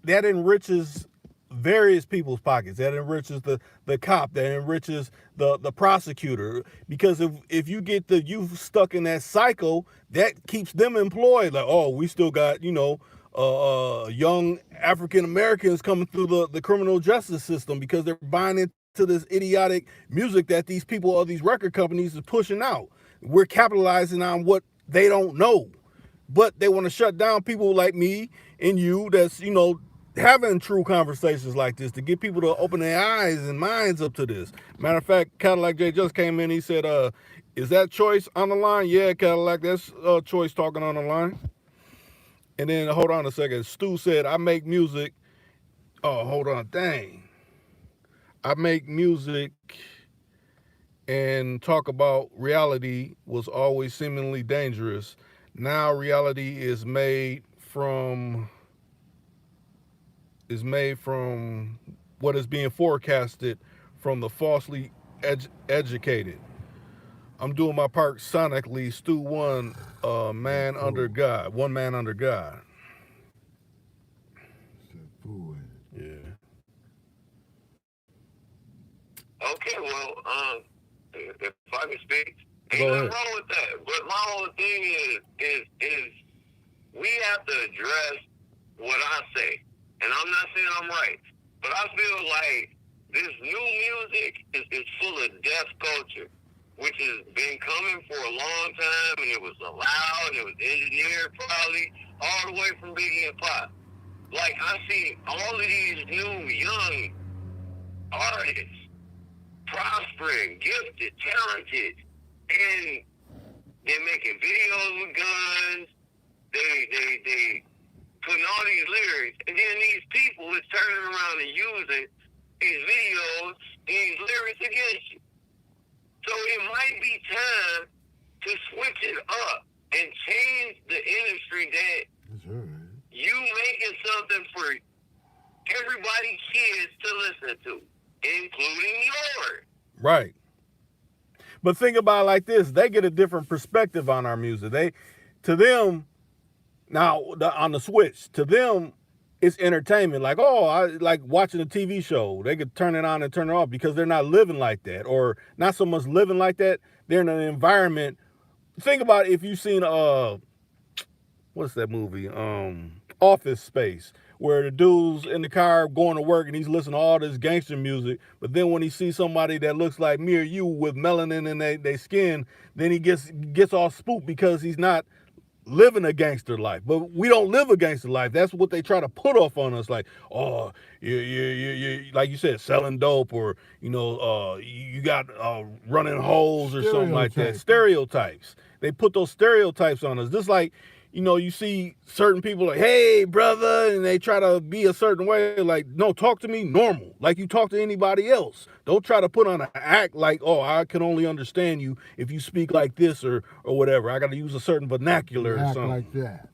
Speaker 2: enriches various people's pockets. That enriches the cop. That enriches the prosecutor. Because if you get the youth stuck in that cycle, that keeps them employed. Like, oh, we still got, you know, young African Americans coming through the criminal justice system because they're buying into this idiotic music that these people or these record companies is pushing out. We're capitalizing on what they don't know. But they want to shut down people like me and you that's, you know, having true conversations like this to get people to open their eyes and minds up to this. Matter of fact, Cadillac J just came in. He said, is that Choice on the line? Yeah, Cadillac, that's Choice talking on the line. And then, hold on a second. Stu said, I make music. Oh, hold on. Dang. I make music and talk about reality was always seemingly dangerous. Now reality is made from what is being forecasted from the falsely educated. I'm doing my part sonically. Stu one, man under God. One man under God. Yeah.
Speaker 3: Okay, well, if I can speak,
Speaker 2: Go
Speaker 3: ain't nothing
Speaker 2: ahead.
Speaker 3: wrong with that. But my whole thing is we have to address what I say. And I'm not saying I'm right, but I feel like this new music is full of deaf culture, which has been coming for a long time, and it was allowed, and it was engineered probably all the way from Biggie and Pop. Like, I see all of these new young artists prospering, gifted, talented, and they're making videos with guns. They putting all these lyrics, and then these people is turning around and using these videos, these lyrics against you. So it might be time to switch it up and change the industry that you making something for everybody kids to listen to, including yours.
Speaker 2: Right. But think about it like this: they get a different perspective on our music. To them, now on the switch, to them, it's entertainment. Like, oh, I like watching a TV show. They could turn it on and turn it off because they're not living like that, or not so much living like that. They're in an environment. Think about if you've seen what's that movie? Office Space, where the dude's in the car going to work and he's listening to all this gangster music, but then when he sees somebody that looks like me or you with melanin in their skin, then he gets all spooked because he's not living a gangster life. But we don't live a gangster life. That's what they try to put off on us, like, oh, you like you said, selling dope, or you got running holes or something like that. Stereotypes. They put those stereotypes on us. Just like, you see certain people like, hey, brother, and they try to be a certain way. Like, no, talk to me normal, like you talk to anybody else. Don't try to put on an act like, oh, I can only understand you if you speak like this or whatever. I got to use a certain vernacular or something.
Speaker 1: Like that.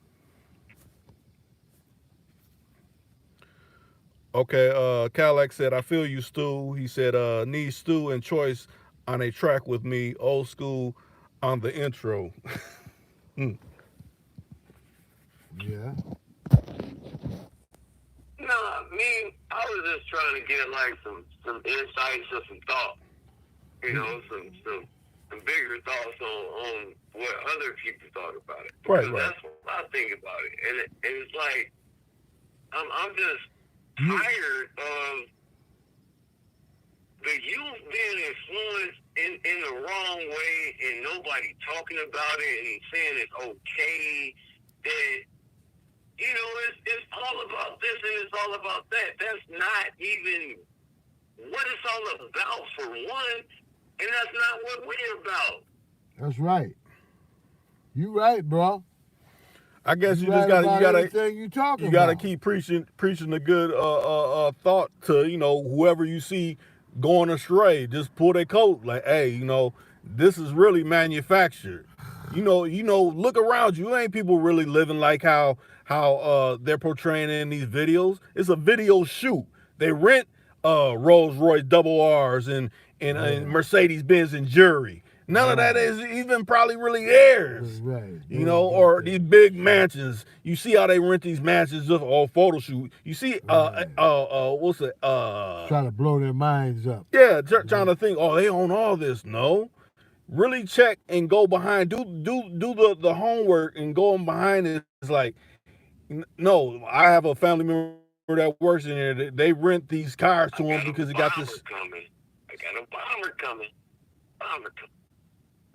Speaker 2: Okay, Calax said, I feel you, Stu. He said, need Stu and Choice on a track with me, old school on the intro.
Speaker 1: Yeah.
Speaker 3: Nah, I was just trying to get like some insights or some thought. Some bigger thoughts on what other people thought about it. Because
Speaker 2: Right.
Speaker 3: that's what I think about it. And it's like I'm just tired of the youth being influenced in the wrong way and nobody talking about it and saying it's okay. That it's all about this and it's all about that. That's not even what it's all about, for one, and that's not what we're about.
Speaker 1: That's right. You right, bro.
Speaker 2: I guess you
Speaker 1: right,
Speaker 2: just gotta
Speaker 1: about.
Speaker 2: Keep preaching the good thought to whoever you see going astray. Just pull their coat, like, hey, this is really manufactured. Look around you. Ain't people really living like how they're portraying in these videos. It's a video shoot. They rent Rolls Royce double R's and Mercedes Benz and jewelry. None of that is even probably really theirs.
Speaker 1: Right.
Speaker 2: Or these big mansions. You see how they rent these mansions just all photo shoot. You see what's it?
Speaker 1: Trying to blow their minds up.
Speaker 2: Yeah, trying to think, oh, they own all this. No. Really check and go behind, do the homework and go behind it. It's like, no, I have a family member that works in there. They rent these cars to them because it got this.
Speaker 3: Coming. I got a bomber coming.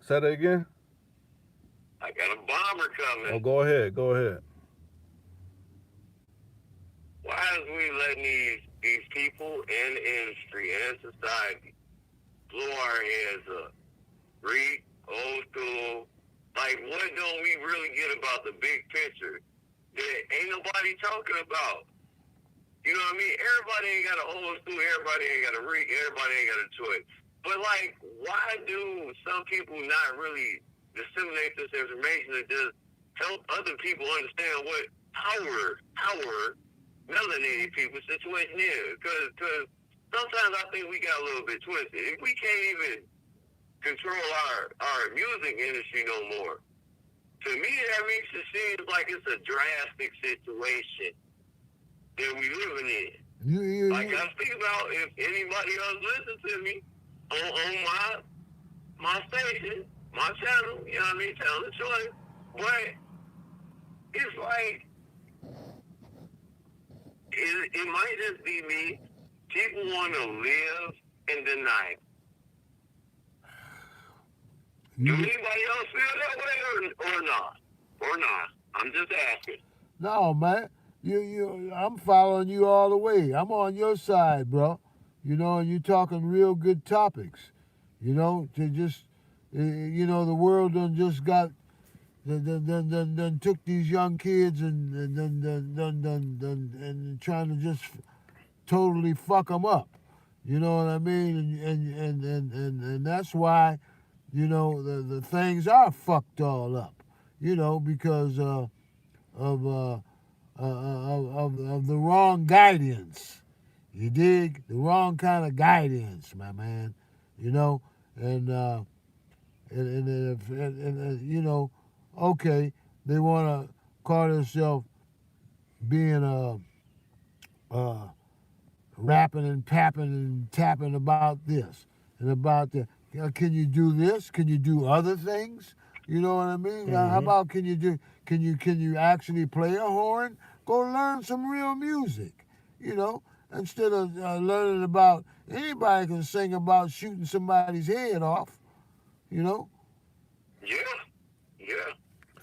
Speaker 2: Say that again?
Speaker 3: I got a bomber coming.
Speaker 2: Oh, go ahead.
Speaker 3: Why is we letting these people in the industry and society blow our heads up? Read, old school. Like, what don't we really get about the big picture that ain't nobody talking about? You know what I mean? Everybody ain't got an old school. Everybody ain't got a read. Everybody ain't got a choice. But like, why do some people not really disseminate this information and just help other people understand what our melanated people's situation is? Because sometimes I think we got a little bit twisted. If we can't even control our music industry no more, to me that makes it seem like it's a drastic situation that we living in. Like I speak about, if anybody else listens to me on my station, my channel, you know what I mean, Channel of Choice, but it's like it might just be me. People want to live in denial. Do anybody else feel that way or not? Or not? I'm just asking.
Speaker 1: No, man. I'm following you all the way. I'm on your side, bro. You know, and you're talking real good topics. You know, to just, you know, the world done just got, done took these young kids and trying to just totally fuck them up. You know what I mean? And that's why, you know, the things are fucked all up. You know, because of the wrong guidance. You dig? The wrong kind of guidance, my man. You know, and you know, okay, they want to call themselves being rapping and papping and tapping about this and about that. Can you do this? Can you do other things? You know what I mean?
Speaker 2: Mm-hmm.
Speaker 1: How about can you actually play a horn? Go learn some real music, you know, instead of learning about, anybody can sing about shooting somebody's head off, you know?
Speaker 3: Yeah.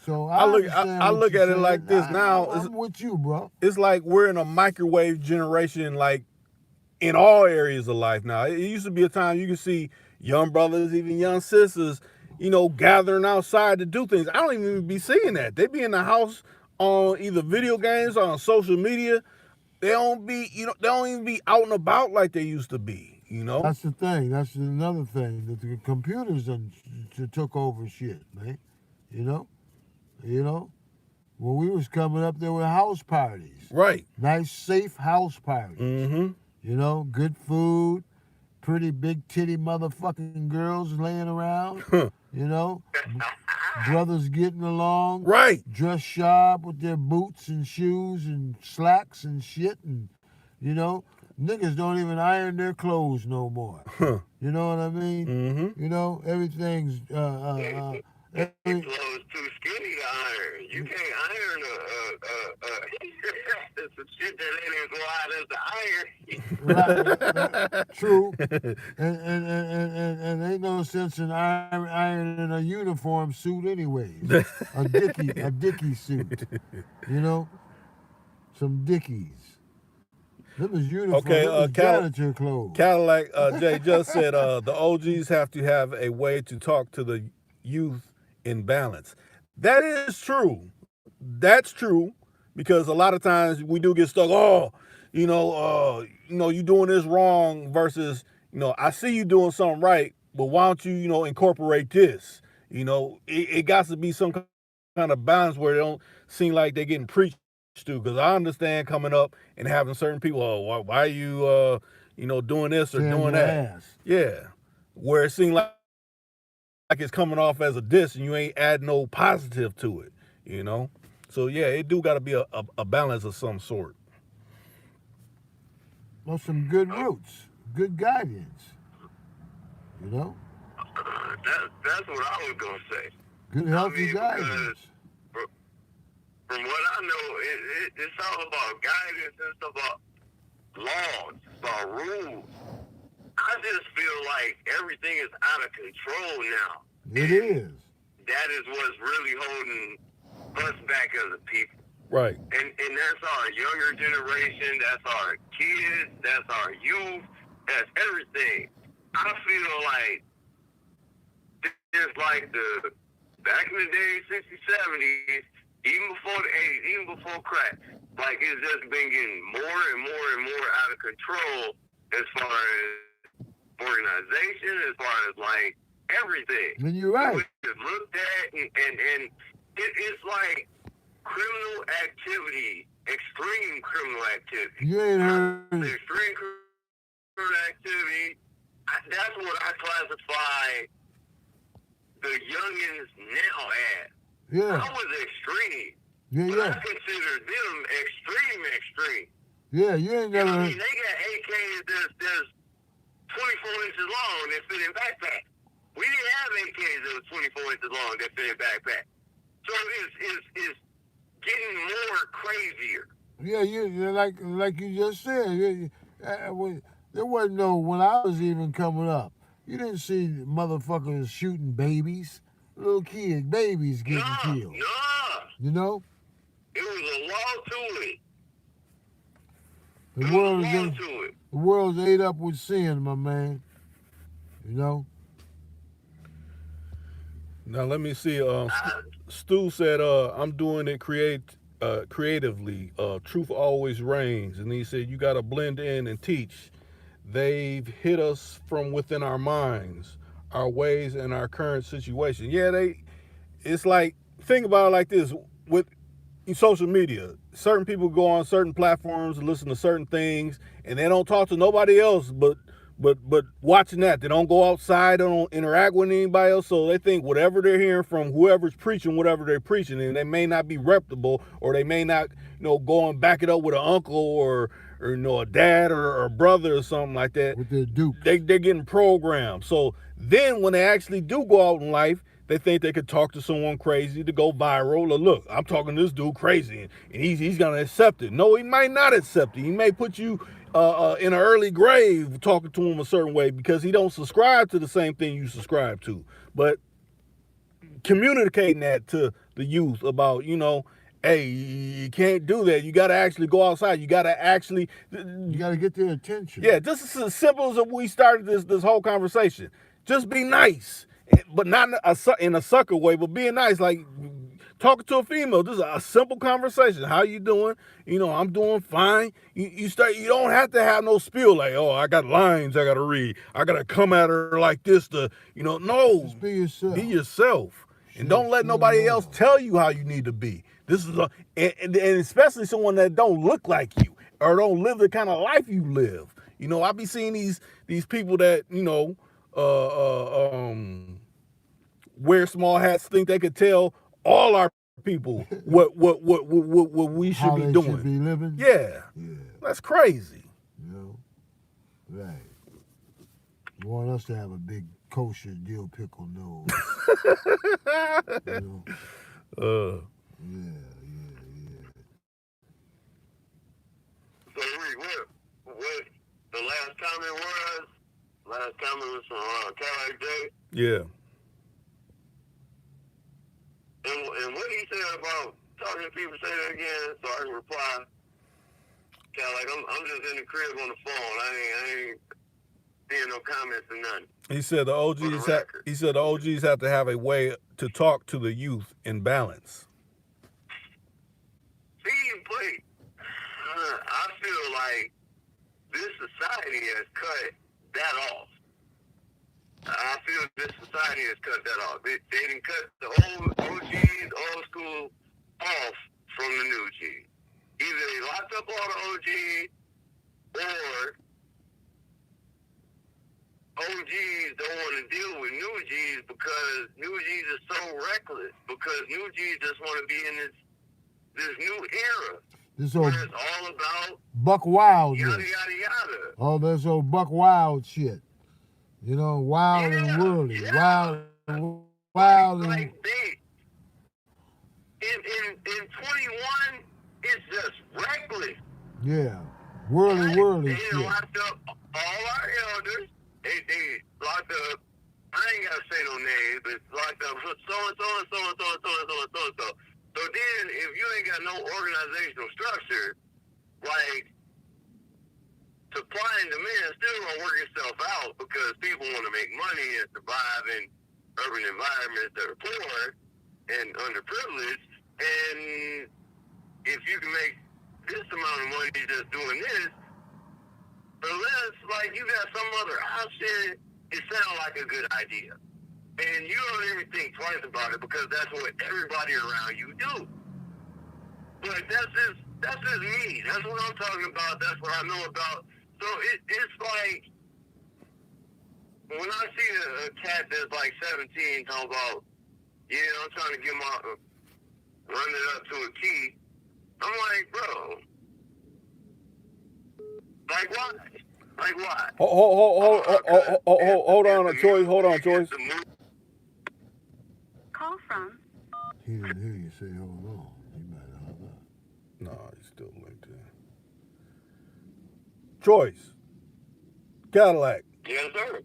Speaker 1: So
Speaker 2: I look at it like this now.
Speaker 1: I'm with you, bro.
Speaker 2: It's like we're in a microwave generation, like in all areas of life now. It used to be a time you could see young brothers, even young sisters, you know, gathering outside to do things. I don't even be seeing that. They be in the house on either video games or on social media. They don't even be out and about like they used to be, you know?
Speaker 1: That's the thing. That's another thing. That the computers took over shit, man. You know? When we was coming up, there were house parties.
Speaker 2: Right.
Speaker 1: Nice, safe house parties.
Speaker 2: Mm-hmm.
Speaker 1: You know, good food, pretty big titty motherfucking girls laying around. You know, brothers getting along.
Speaker 2: Right.
Speaker 1: Dressed sharp with their boots and shoes and slacks and shit. And, you know, niggas don't even iron their clothes no more. You know what I mean?
Speaker 2: Mm-hmm.
Speaker 1: You know, everything's...
Speaker 3: Clothes too skinny to iron. You can't iron some shit that ain't even go out as the iron.
Speaker 1: True. And ain't no sense in ironing a uniform suit anyways. A Dickie suit. You know? Some Dickies. Them is uniform.
Speaker 2: Okay,
Speaker 1: janitor clothes.
Speaker 2: Cadillac Jay just said the OGs have to have a way to talk to the youth in balance. That is true. That's true, because a lot of times we do get stuck. You doing this wrong versus, I see you doing something right, but why don't you, incorporate this? It got to be some kind of balance where they don't seem like they're getting preached to. Because I understand coming up and having certain people, why are you, doing this or doing that?
Speaker 1: Ass.
Speaker 2: Yeah, where it seemed like it's coming off as a diss and you ain't add no positive to it, So yeah, it do got to be a balance of some sort.
Speaker 1: Well, some good roots, good guidance,
Speaker 3: That's what I was gonna say.
Speaker 1: Good healthy guidance.
Speaker 3: From what I know, it's all about guidance. It's about laws, about rules. I just feel like everything is out of control now.
Speaker 1: It is.
Speaker 3: That is what's really holding us back as a people.
Speaker 2: Right.
Speaker 3: And that's our younger generation, that's our kids, that's our youth, that's everything. I feel like it's like the back in the days, 60s, 70s, even before the 80s, even before crack, like it's just been getting more and more and more out of control as far as organization, as far as like everything.
Speaker 1: And you're right.
Speaker 3: We just looked at and it's like criminal activity, extreme criminal activity.
Speaker 1: You ain't heard.
Speaker 3: The extreme criminal activity, that's what I classify the youngins now as.
Speaker 1: Yeah.
Speaker 3: I was extreme.
Speaker 1: Yeah,
Speaker 3: But
Speaker 1: yeah.
Speaker 3: I consider them extreme.
Speaker 1: Yeah, you ain't
Speaker 3: I
Speaker 1: never
Speaker 3: mean, they got AKs that's 24 inches long that fit in backpacks. We didn't have AKs that was 24 inches long that fit in backpacks. So it's getting more crazier.
Speaker 1: Yeah, you like you just said. There wasn't no, when I was even coming up, you didn't see motherfuckers shooting babies, little kids, babies getting killed.
Speaker 3: No.
Speaker 1: You know,
Speaker 3: It was a law to it.
Speaker 1: the
Speaker 3: It
Speaker 1: world
Speaker 3: was a law
Speaker 1: is
Speaker 3: to it.
Speaker 1: the world's ate up with sin, my man. You know.
Speaker 2: Now let me see. Stu said, "I'm doing it creatively. Truth always reigns." And he said, "You got to blend in and teach. They've hit us from within our minds, our ways, and our current situation." Yeah, it's like, think about it like this with social media. Certain people go on certain platforms and listen to certain things, and they don't talk to nobody else but watching that. They don't go outside, they don't interact with anybody else, so they think whatever they're hearing from whoever's preaching whatever they're preaching, and they may not be reputable, or they may not, go and back it up with an uncle or a dad or a brother or something like that.
Speaker 1: With their dupes.
Speaker 2: They're getting programmed. So then when they actually do go out in life, they think they could talk to someone crazy to go viral. Or, look, I'm talking to this dude crazy, and he's gonna accept it. No, he might not accept it. He may put you in an early grave talking to him a certain way because he don't subscribe to the same thing you subscribe to. But communicating that to the youth about, hey, you can't do that. You got to actually go outside. You got to actually...
Speaker 1: You got to get their attention.
Speaker 2: Yeah, just as simple as we started this whole conversation. Just be nice, but not in a sucker way, but being nice, like talking to a female. This is a simple conversation. How you doing? I'm doing fine. You don't have to have no spiel like, oh, I got lines I got to read. I got to come at her like this to, no.
Speaker 1: Just be yourself.
Speaker 2: Be yourself. And don't let nobody else tell you how you need to be. This is and especially someone that don't look like you or don't live the kind of life you live. I be seeing these people that, wear small hats, think they could tell all our people what we should
Speaker 1: How
Speaker 2: be
Speaker 1: they
Speaker 2: doing.
Speaker 1: should be living.
Speaker 2: Yeah. That's crazy.
Speaker 1: Right. You want us to have a big kosher dill pickle nose. Yeah.
Speaker 3: So Reed, what the last comment was? Last comment was from Cadillac J.
Speaker 2: Yeah.
Speaker 3: And what he said about talking to people, say that again so I can reply. Cadillac, I'm just in the crib on the phone. I ain't seeing no comments or nothing.
Speaker 2: He said the OGs have to have a way to talk to the youth in balance.
Speaker 3: See, but I feel like this society has cut that off. I feel this society has cut that off. They didn't cut the old OGs, old school, off from the new G. Either they locked up all the OGs, or OGs don't want to deal with new Gs because new Gs are so reckless. Because new Gs just want to be in this new era.
Speaker 1: This old
Speaker 3: where it's all about
Speaker 1: buck wild.
Speaker 3: yada, yada, yada.
Speaker 1: Oh, this old buck wild shit. Wild and worldly.
Speaker 3: Yeah.
Speaker 1: Wild
Speaker 3: like
Speaker 1: and...
Speaker 3: in 21, it's just reckless.
Speaker 1: Yeah. Worldly
Speaker 3: They
Speaker 1: shit.
Speaker 3: locked up all our elders. They locked up, I ain't got to say no names, but locked up so-and-so. So then, if you ain't got no organizational structure, like, supply and demand still gonna work itself out because people want to make money and survive in urban environments that are poor and underprivileged. And if you can make this amount of money just doing this, unless like you got some other option, it sounds like a good idea. And you don't even think twice about it because that's what everybody around you do. But that's just me. That's what I'm talking about. That's what I know about. So it's like when I see a cat that's like 17 talking about, yeah, I'm trying to get run it up to a key. I'm like, bro, like why? Like why?
Speaker 2: Hold on, Choice. Hold on, Choice.
Speaker 4: Call from.
Speaker 1: He didn't hear you say hold on. He might have hung up.
Speaker 2: No, he's still linked in. Choice. Cadillac.
Speaker 3: Yes, sir.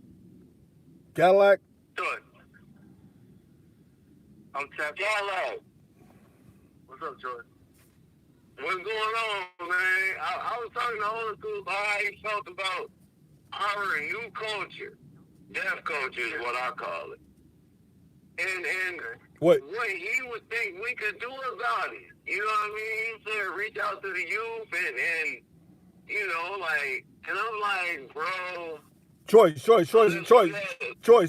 Speaker 2: Cadillac.
Speaker 3: Good. I'm tapped out. What's up, Jordan? What's going on, man? I was talking to old school about how he felt about our new culture. Deaf culture is what I call it. And
Speaker 2: What
Speaker 3: he would think we could do about it. You know what I mean? He said reach out to the youth and you know, like, and I'm like, bro.
Speaker 2: Choice.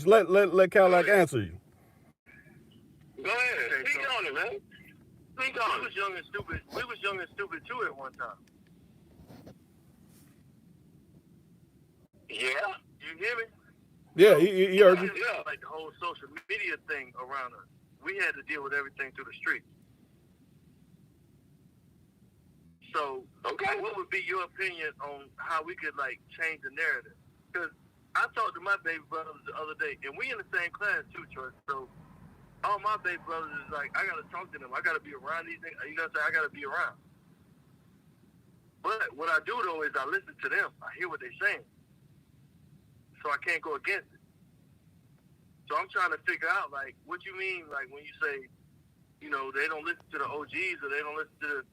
Speaker 2: Let Cadillac answer you.
Speaker 3: Go ahead. Speak on it, man. Speak on it.
Speaker 5: We was young and stupid too at one time.
Speaker 3: Yeah.
Speaker 5: You hear me?
Speaker 2: Yeah, he heard you.
Speaker 3: Yeah.
Speaker 5: Like the whole social media thing around us. We had to deal with everything through the street. So,
Speaker 3: Okay.
Speaker 5: what would be your opinion on how we could like change the narrative? Because I talked to my baby brothers the other day, and we in the same class too, Troy. So all my baby brothers is like, I gotta talk to them. I gotta be around these things. You know what I'm saying? I gotta be around. But what I do though is I listen to them. I hear what they're saying. So I can't go against it. So I'm trying to figure out like what you mean, like when you say, you know, they don't listen to the OGs or they don't listen to the,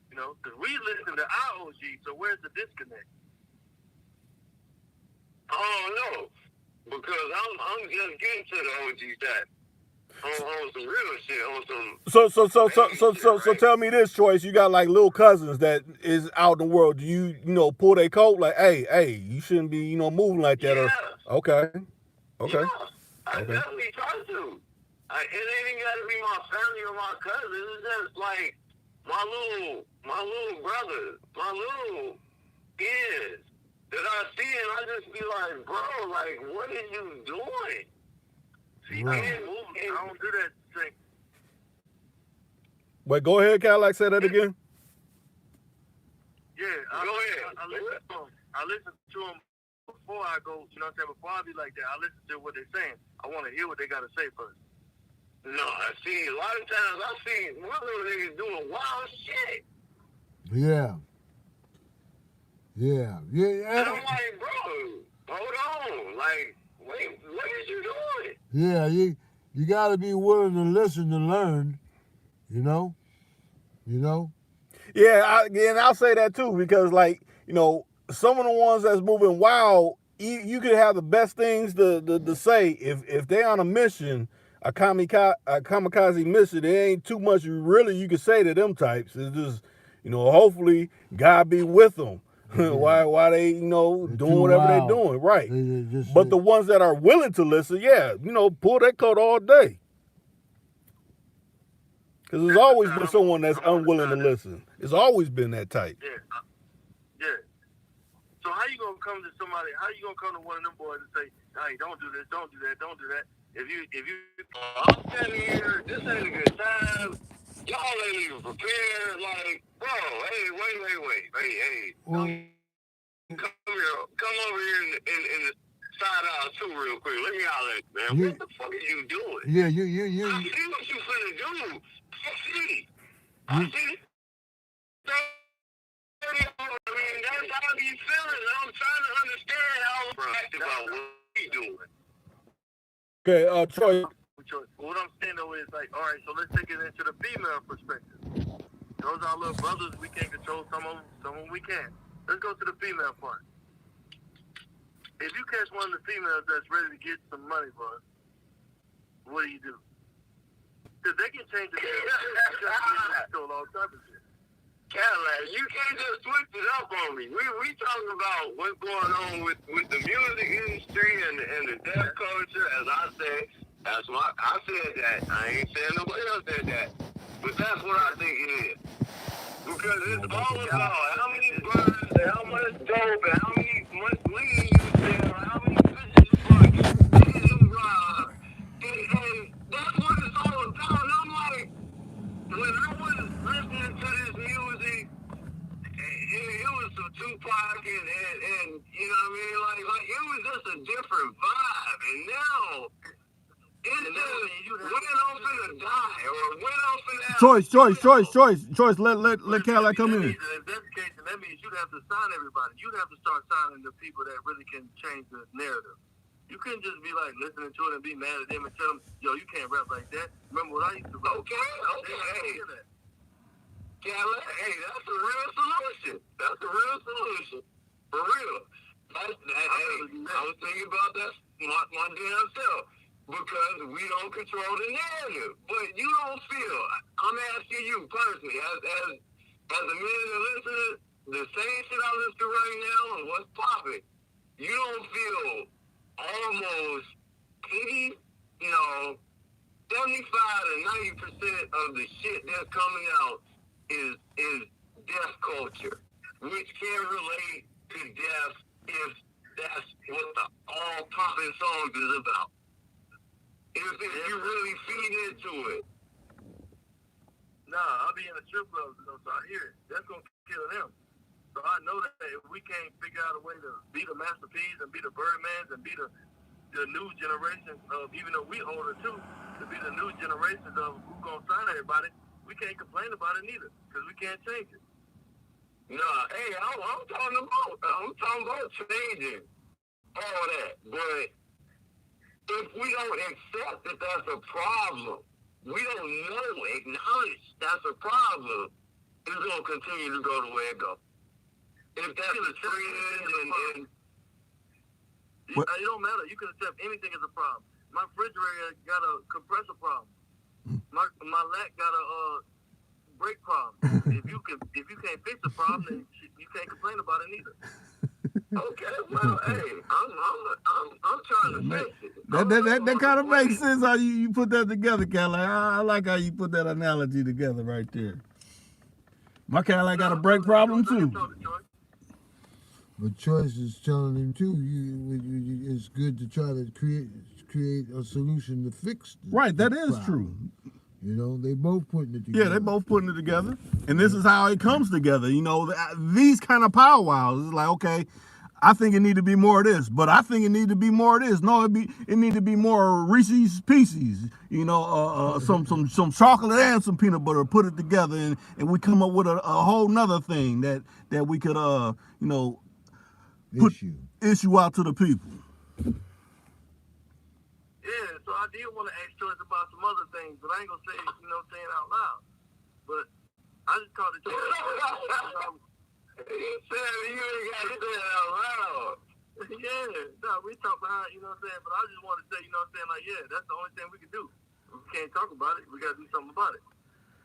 Speaker 5: you know, because we listen to our OGs. So where's the disconnect?
Speaker 3: I don't know, because I'm just getting to the OG that on some real shit, on some.
Speaker 2: So tell me this, Choice. You got like little cousins that is out in the world. Do you pull their coat like, hey, you shouldn't be moving like that?
Speaker 3: Yeah.
Speaker 2: Or okay.
Speaker 3: Yeah, I definitely try to. It ain't even got to be my family or my cousins. It's just like my little brothers, my little kids that I see, and I just be like, bro, like, what are you doing?
Speaker 5: See,
Speaker 1: Right.
Speaker 5: I don't do that thing.
Speaker 2: Wait, go ahead, Cadillac. Say that again.
Speaker 5: Yeah,
Speaker 3: Go ahead.
Speaker 5: I listen to them before I go, you know what I'm saying? Before I be like that, I listen to what they're saying. I want to hear what they got to say first.
Speaker 3: No, I see a lot of times I see one little niggas doing wild shit.
Speaker 1: Yeah.
Speaker 3: And I'm like, bro, hold on. Like, wait, what is you doing?
Speaker 1: Yeah, you got to be willing to listen to learn, you know?
Speaker 2: Yeah, and I'll say that too because like some of the ones that's moving wild, you could have the best things to say if they're on a mission, a kamikaze mission. There ain't too much you can say to them types. It's just hopefully God be with them. Why they doing whatever they're doing, right? But the ones that are willing to listen, pull that coat all day. Because there's always been someone that's unwilling to listen. It's always been that type.
Speaker 5: Yeah. So how you gonna come to somebody? How you gonna come to one of them boys and say, "Hey, don't do this, don't do that, don't do that"? If you,
Speaker 3: I'm standing here. This ain't a good time. Y'all ain't even prepared. Like, bro, hey, wait. Hey, come over here in the side aisle too, real quick. Let me holler at you, man. What the fuck are you doing?
Speaker 1: Yeah,
Speaker 3: I see what you finna do. I see. I mean, that's how you feeling. I'm trying to understand how about what you doing.
Speaker 2: Okay, Troy.
Speaker 5: What I'm saying though is like, all right, so let's take it into the female perspective. Those are our little brothers. We can't control some of them we can. Let's go to the female part. If you catch one of the females that's ready to get some money for us, what do? Because they can change the game. Control all type of shit.
Speaker 3: Cadillac, you can't just switch it up on me. We talking about what's going on with the music industry and the deaf culture. As I said, I said that. I ain't saying nobody else said that. But that's what I think it is. Because it's all about how many birds, and how much dope, and how much weed you sell, how many bitches you fuck, and you rob. And that's what it's all about. And I'm like, when I was listening to this music, it was some Tupac and you know what I mean? Like it was just a different vibe. And now it's just when I'm finna die or when I'm finna
Speaker 2: Choice. Let Cadillac come in.
Speaker 5: If that's the case, then that means you'd have to sign everybody. You'd have to start signing the people that really can change the narrative. You couldn't just be like listening to it and be mad at them and tell them, yo, you can't rap like that. Remember what I used to rap? Okay. Cadillac, hey, that's a real solution. That's a real solution. For real. I was thinking about that my damn self. Because we don't control the narrative. But you don't feel, I'm asking you personally, as a million listeners, the same shit I listen to right now and what's popping, you don't feel almost 80, 75 to 90% of the shit that's coming out is deaf culture, which can relate to deaf if that's what the all popping songs is about. If you really feed into it. Nah, I'll be in a strip club, so I hear it. That's going to kill them. So I know that if we can't figure out a way to be the Master P's and be the Birdmans and be the new generation of, even though we older too, to be the new generations of who's going to sign everybody, we can't complain about it neither because we can't change it. Nah, hey, I'm talking about changing all that, but if we don't accept that that's a problem, we don't acknowledge that's a problem, it's going to continue to go the way it goes. If that's a trend it don't matter. You can accept anything as a problem. My refrigerator got a compressor problem. My lack got a brake problem. If you can't fix the problem, then you can't complain about it neither. Okay, well, hey, I'm trying to fix it.
Speaker 2: That kind of makes sense how you put that together, Cadillac. I like how you put that analogy together right there. My Cadillac got a brake problem too.
Speaker 1: But Choice is telling him too. It's good to try to create a solution to fix.
Speaker 2: Right, that is true.
Speaker 1: You know, they both putting it together.
Speaker 2: Yeah, they both putting it together, and this is how it comes together. You know, these kind of powwows. It's like, okay, I think it need to be more of this, but I think it need to be more of this. No, it need to be more Reese's Pieces. You know, some chocolate and some peanut butter. Put it together, and we come up with a whole nother thing that we could issue out to the people.
Speaker 5: Yeah, so I did want to ask Choice about some other things, but I ain't gonna say saying out loud. But I just called it Choice. You said you ain't got to say it out loud. Yeah, no, we talk behind, But I just want to say, like, yeah, that's the only thing we can do. We can't talk about it. We got to do something about it.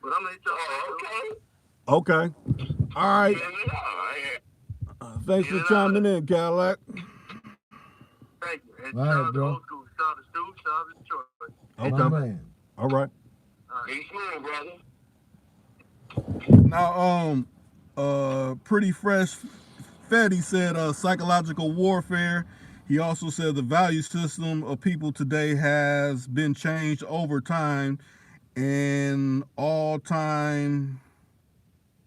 Speaker 5: But I'm going to hit y'all.
Speaker 2: Okay. All right. Thanks for chiming in, Cadillac.
Speaker 5: Thank you. And
Speaker 1: all right, bro.
Speaker 5: Old school. Shout out to Stu. Shout out to Choice.
Speaker 2: Okay.
Speaker 1: Man.
Speaker 2: All right.
Speaker 3: Be smooth,
Speaker 2: Now,
Speaker 3: brother.
Speaker 2: Pretty Fresh Fetty said psychological warfare. He also said the value system of people today has been changed over time and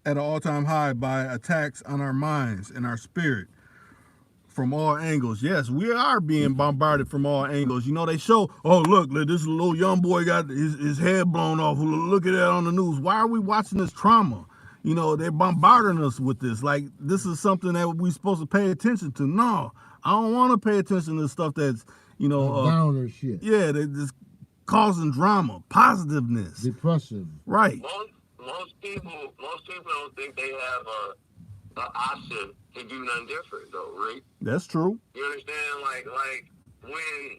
Speaker 2: at an all-time high by attacks on our minds and our spirit from all angles. Yes, we are being bombarded from all angles. You know, they show, oh, look, this little young boy got his head blown off. Look at that on the news. Why are we watching this trauma? You know, they're bombarding us with this. Like, this is something that we're supposed to pay attention to. No, I don't want to pay attention to stuff that's,
Speaker 1: downer shit.
Speaker 2: Yeah, they're just causing drama, positiveness.
Speaker 1: Depressive.
Speaker 2: Right.
Speaker 3: Most people don't think they have an option to do nothing different, though, right?
Speaker 2: That's true.
Speaker 3: You understand? Like when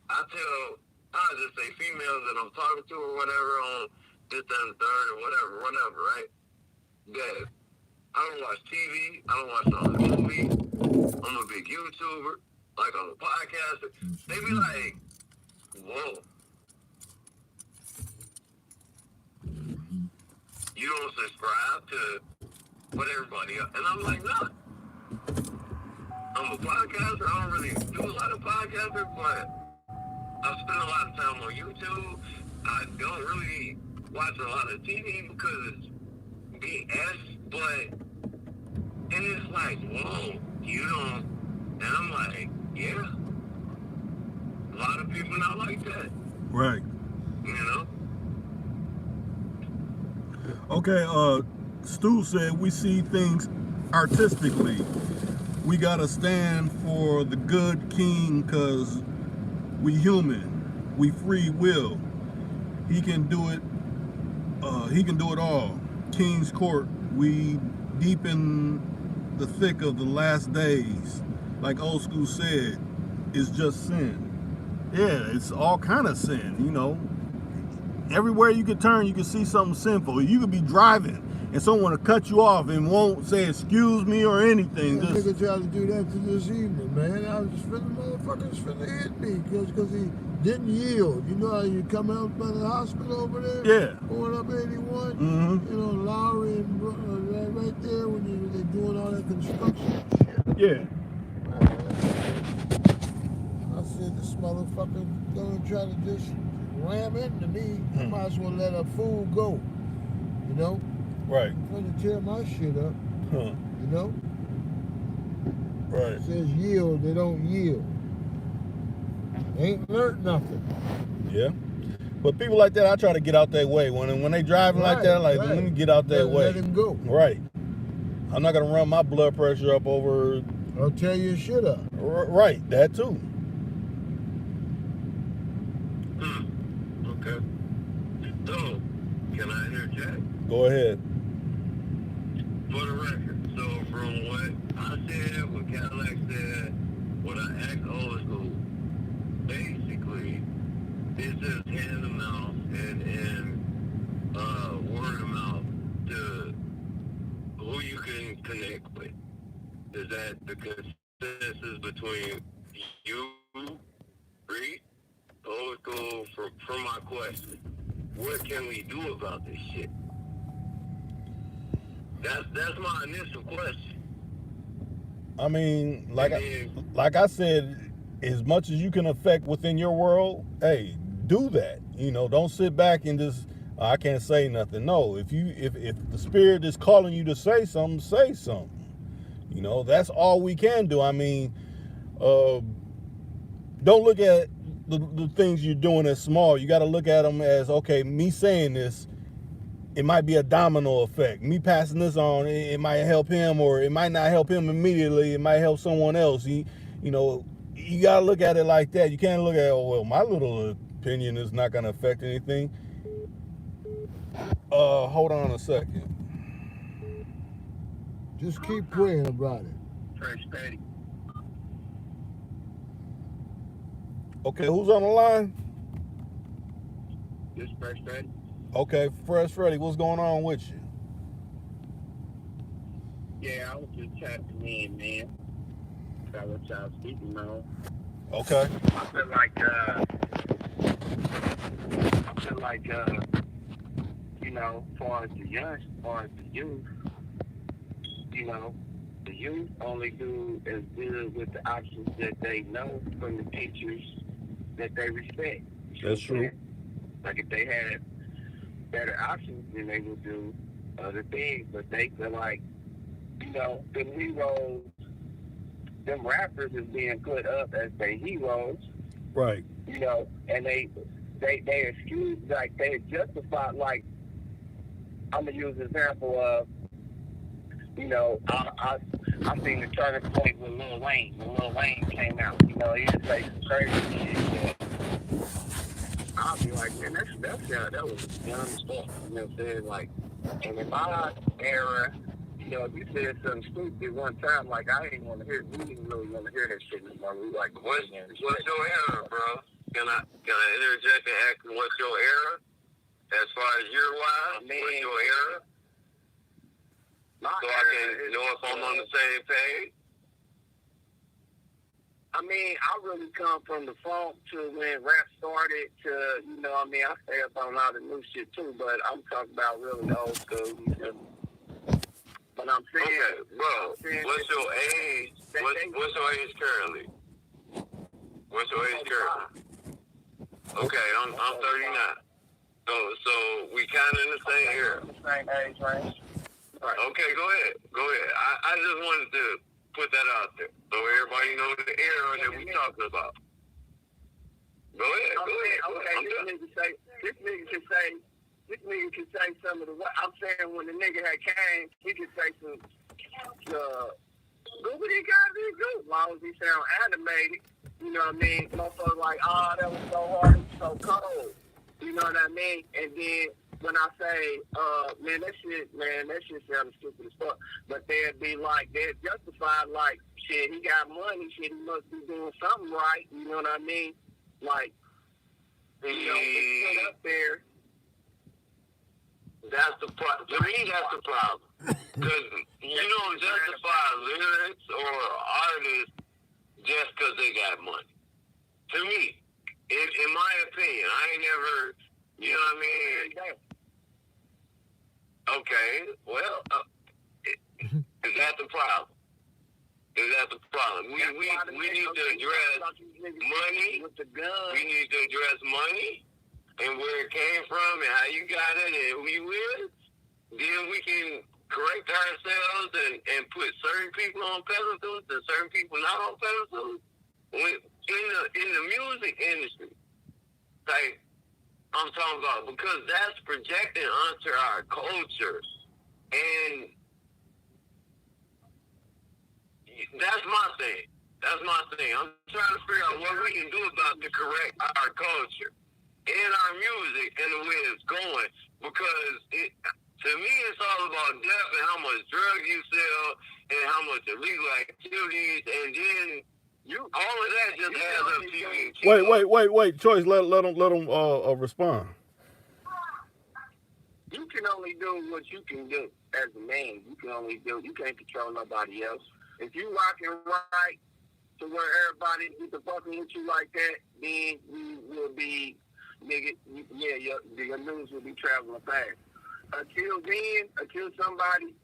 Speaker 3: I'll just say females that I'm talking to or whatever on this and the third or whatever, right? that I don't watch TV, I don't watch all the movies. I'm a big YouTuber, like I'm a podcaster. They be like, whoa. You don't subscribe to what everybody else. And I'm like, nah. I'm a podcaster. I don't really do a lot of podcasters, but I spend a lot of time on YouTube. I don't really watch a lot of TV because it's BS, but, and it's like, whoa, you don't, and I'm like, yeah. A lot of people not like that,
Speaker 2: Right.
Speaker 3: you know?
Speaker 2: Okay, Stu said we see things artistically. We gotta stand for the good king because we human. We free will. He can do it. He can do it all. King's court. We deep in the thick of the last days. Like old school said, it's just sin. Yeah, it's all kind of sin, you know. Everywhere you could turn, you can see something sinful. You could be driving and someone will cut you off and won't say excuse me or anything.
Speaker 1: That
Speaker 2: Just,
Speaker 1: nigga tried to do that to this evening, man. I was finna, motherfuckers finna hit me because he didn't yield. You know how you come out by the hospital over there?
Speaker 2: yeah.
Speaker 1: Going up 81?
Speaker 2: Mm-hmm.
Speaker 1: You know, Lowry and right there when they're doing all that construction.
Speaker 2: Yeah.
Speaker 1: I said this motherfucker gonna try to just ram into me. I might as well let a fool go. You know?
Speaker 2: Right.
Speaker 1: I'm gonna tear my shit up.
Speaker 2: Huh.
Speaker 1: You know?
Speaker 2: Right.
Speaker 1: It says yield, they don't yield. Ain't learned nothing.
Speaker 2: Yeah. But people like that, I try to get out their way. When they driving like that, like, let me get out their way.
Speaker 1: Let him go.
Speaker 2: Right. I'm not gonna run my blood pressure up over.
Speaker 1: Or tear your shit up.
Speaker 2: Right. That too.
Speaker 3: Okay. So, can I interject?
Speaker 2: Go ahead.
Speaker 3: For the record, so from what I said, what Cadillac said, what I asked old school, basically, it's just hand to mouth and word of mouth to who you can connect with. Is that the consensus between you, Reed, old school, for my question? What can we do about this shit? That's my initial question.
Speaker 2: I mean, like I said, as much as you can affect within your world, hey, do that. You know, don't sit back and just I can't say nothing. No, if the spirit is calling you to say something, say something. You know, that's all we can do. I mean, don't look at the things you're doing as small. You got to look at them as, okay, me saying this, it might be a domino effect. Me passing this on, it might help him, or it might not help him immediately. It might help someone else. You know, you got to look at it like that. You can't look at, oh, well, my little opinion is not going to affect anything. Hold on a second.
Speaker 1: Just keep praying about it.
Speaker 3: Fresh Patty.
Speaker 2: Okay, who's on the line?
Speaker 3: This Fresh Patty.
Speaker 2: Okay, Fresh Freddy, what's going on with you?
Speaker 3: Yeah, I was just tapping in, man. About what y'all speaking on.
Speaker 2: Okay.
Speaker 3: I feel like, you know, as far as the youth, you know, the youth only do as good with the options that they know from the teachers that they respect.
Speaker 2: That's true.
Speaker 3: Like if they had better options, then they would do other things. But they feel like, you know, the heroes, them rappers is being put up as their heroes.
Speaker 2: Right.
Speaker 3: You know, and they excuse, like they justify, like I'm gonna use an example of, you know, I seen the turning point with Lil Wayne. When Lil Wayne came out, you know, he would say some crazy shit. I'll be like, man, that was dumb stuff. You know what I'm saying? Like, and in my era, you know, if you said something stupid one time, like I didn't want to hear, we didn't really want to hear that shit anymore. We like, what's your era, bro? Can I interject and ask what's your era? As far as year-wise, what's your era? know if I'm on the same page?
Speaker 5: I mean, I really come from the funk to when rap started to, you know, I mean, I stay up on all the new shit too, but I'm talking about really the old school. You feel me? But I'm saying,
Speaker 3: Okay, bro, what's your age? What's your age currently? What's your age currently? Okay, I'm 39. So we kind of in the same era.
Speaker 5: Same age range. Right.
Speaker 3: Okay, go ahead. I just wanted to put that out there so everybody knows the era that we talking about. Go ahead.
Speaker 5: Okay, this nigga can say some of the what I'm saying when the nigga had came, he could say some goofy guys is good. As long as he sound animated, you know what I mean? Motherfuckers like, oh, that was so hard, it was so cold. You know what I mean? And then when I say, man, that shit sounded stupid as fuck. But they'd be like, they're justified like, shit, he got money, shit, he must be doing something right. You know what I mean? Like, you know, it's put up there.
Speaker 3: That's the problem. To me, that's the problem. Because you don't justify lyrics or artists just because they got money. To me, in my opinion, I ain't never, you know what I mean? Okay, well, is that the problem? Is that the problem? We need to address money. We need to address money and where it came from and how you got it and who you with. Then we can correct ourselves and put certain people on pedestals and certain people not on pedestals. In the music industry, like I'm talking about, because that's projecting onto our culture, and that's my thing. I'm trying to figure out what we can do about to correct our culture and our music and the way it's going, because to me it's all about death and how much drugs you sell and how much illegal activities, and then all of that just adds up to you.
Speaker 2: Wait. Choice, let them respond.
Speaker 5: You can only do what you can do as a man. You can't control nobody else. If you rocking right to where everybody get to fucking with you like that, then you will be, nigga, your news will be traveling fast. Until somebody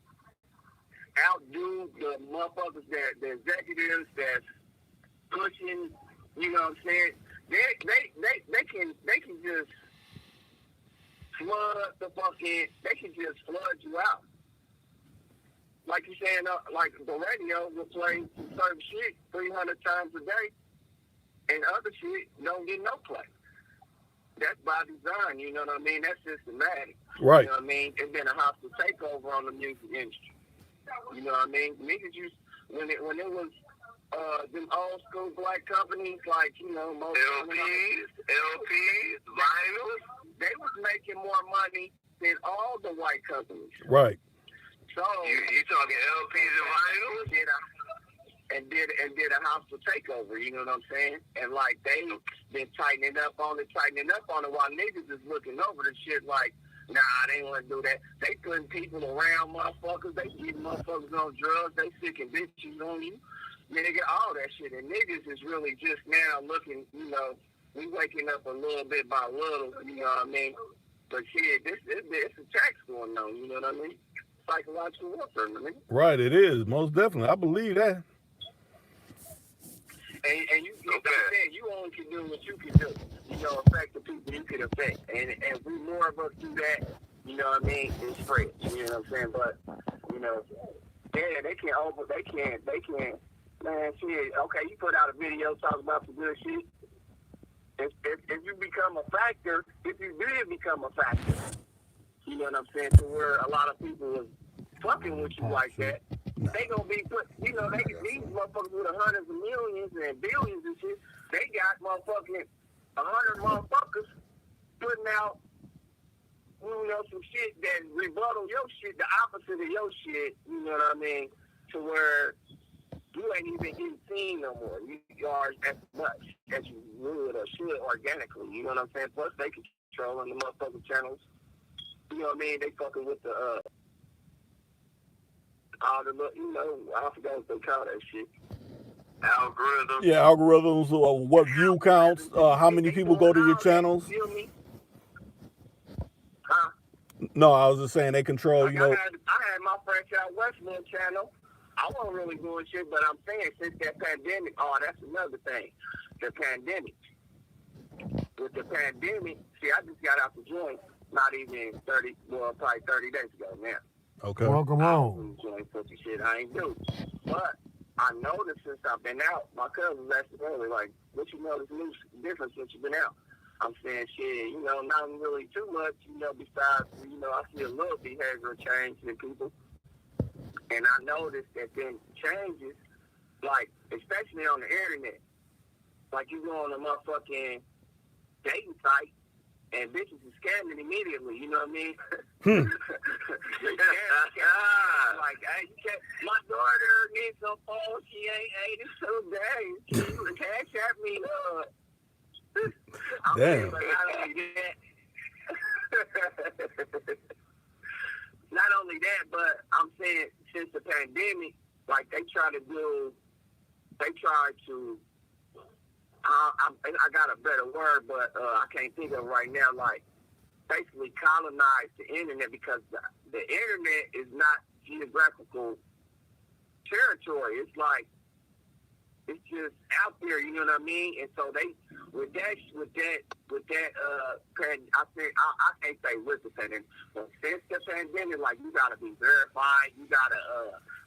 Speaker 5: outdo the motherfuckers the executives that's pushing, you know what I'm saying? They can just flood they can just flood you out. Like you saying, like the radio will play certain shit 300 times a day, and other shit don't get no play. That's by design, you know what I mean? That's systematic.
Speaker 2: Right.
Speaker 5: You know what I mean? It's been a hostile takeover on the music industry. You know what I mean? Niggas used, when it was them old school black companies like, you know, most
Speaker 3: LPs, vinyls,
Speaker 5: they was making more money than all the white companies.
Speaker 2: Right.
Speaker 5: So
Speaker 3: you talking LPs and vinyls?
Speaker 5: Did a hostile takeover, you know what I'm saying? And like they been tightening up on it while niggas is looking over the shit like, nah, they ain't want to do that. They putting people around motherfuckers. They getting motherfuckers on drugs. They sticking bitches on you. Nigga, all that shit. And niggas is really just now looking, you know, we waking up a little bit by little, you know what I mean? But shit, it's a tax going on, you know what I mean? Psychological warfare, man.
Speaker 2: Right, it is. Most definitely. I believe that.
Speaker 5: And you only can do what you can do. You know, affect the people you can affect. And we more of us do that, you know what I mean, it's free. You know what I'm saying? But, you know, yeah, they can't, man, shit, okay, you put out a video talking about some good shit. If you become a factor, if you did become a factor, you know what I'm saying, to where a lot of people was fucking with you like that, they gonna be put, you know, these motherfuckers with hundreds of millions and billions and shit, they got motherfucking 100 motherfuckers putting out, you know, some shit that rebuttal your shit, the opposite of your shit, you know what I mean, to where you ain't even getting seen no more. You are as much as you would or should organically, you know what I'm saying? Plus, they controlling the motherfucking channels. You know what I mean? They fucking with the
Speaker 3: all the you know, I forgot what they call that shit. Algorithm.
Speaker 2: Yeah, algorithms, what view counts, how many people go to your channels.
Speaker 3: You feel me? Huh?
Speaker 2: No, I was just saying they control,
Speaker 3: Like
Speaker 2: you know.
Speaker 3: I had my Fresh Out Westland channel. I wasn't really doing shit, but I'm saying since that pandemic, that's another thing. The pandemic. With the pandemic, see, I just got out the joint not even probably 30 days ago now.
Speaker 2: Okay.
Speaker 1: Welcome home.
Speaker 3: Joint pussy shit I ain't do. But I noticed since I've been out, my cousin asked me earlier, like, what you notice new difference since you've been out? I'm saying, shit, you know, not really too much, you know, besides, you know, I see a little behavioral change in people. And I noticed that then changes, like, especially on the internet, like you go on a motherfucking dating site, and bitches is scamming immediately, you know what I mean? They scam. Like, hey, my daughter needs some phone, she ain't 82 days. Can you cash at me?
Speaker 2: Damn.
Speaker 3: But not only that, not only that, but I'm saying since the pandemic, like they try to, I got a better word, but I can't think of it right now, like basically colonize the internet because the internet is not geographical territory. It's like, it's just out there, you know what I mean? And so they, with that, I can't say with the pandemic, but since the pandemic, like you gotta be verified, you gotta,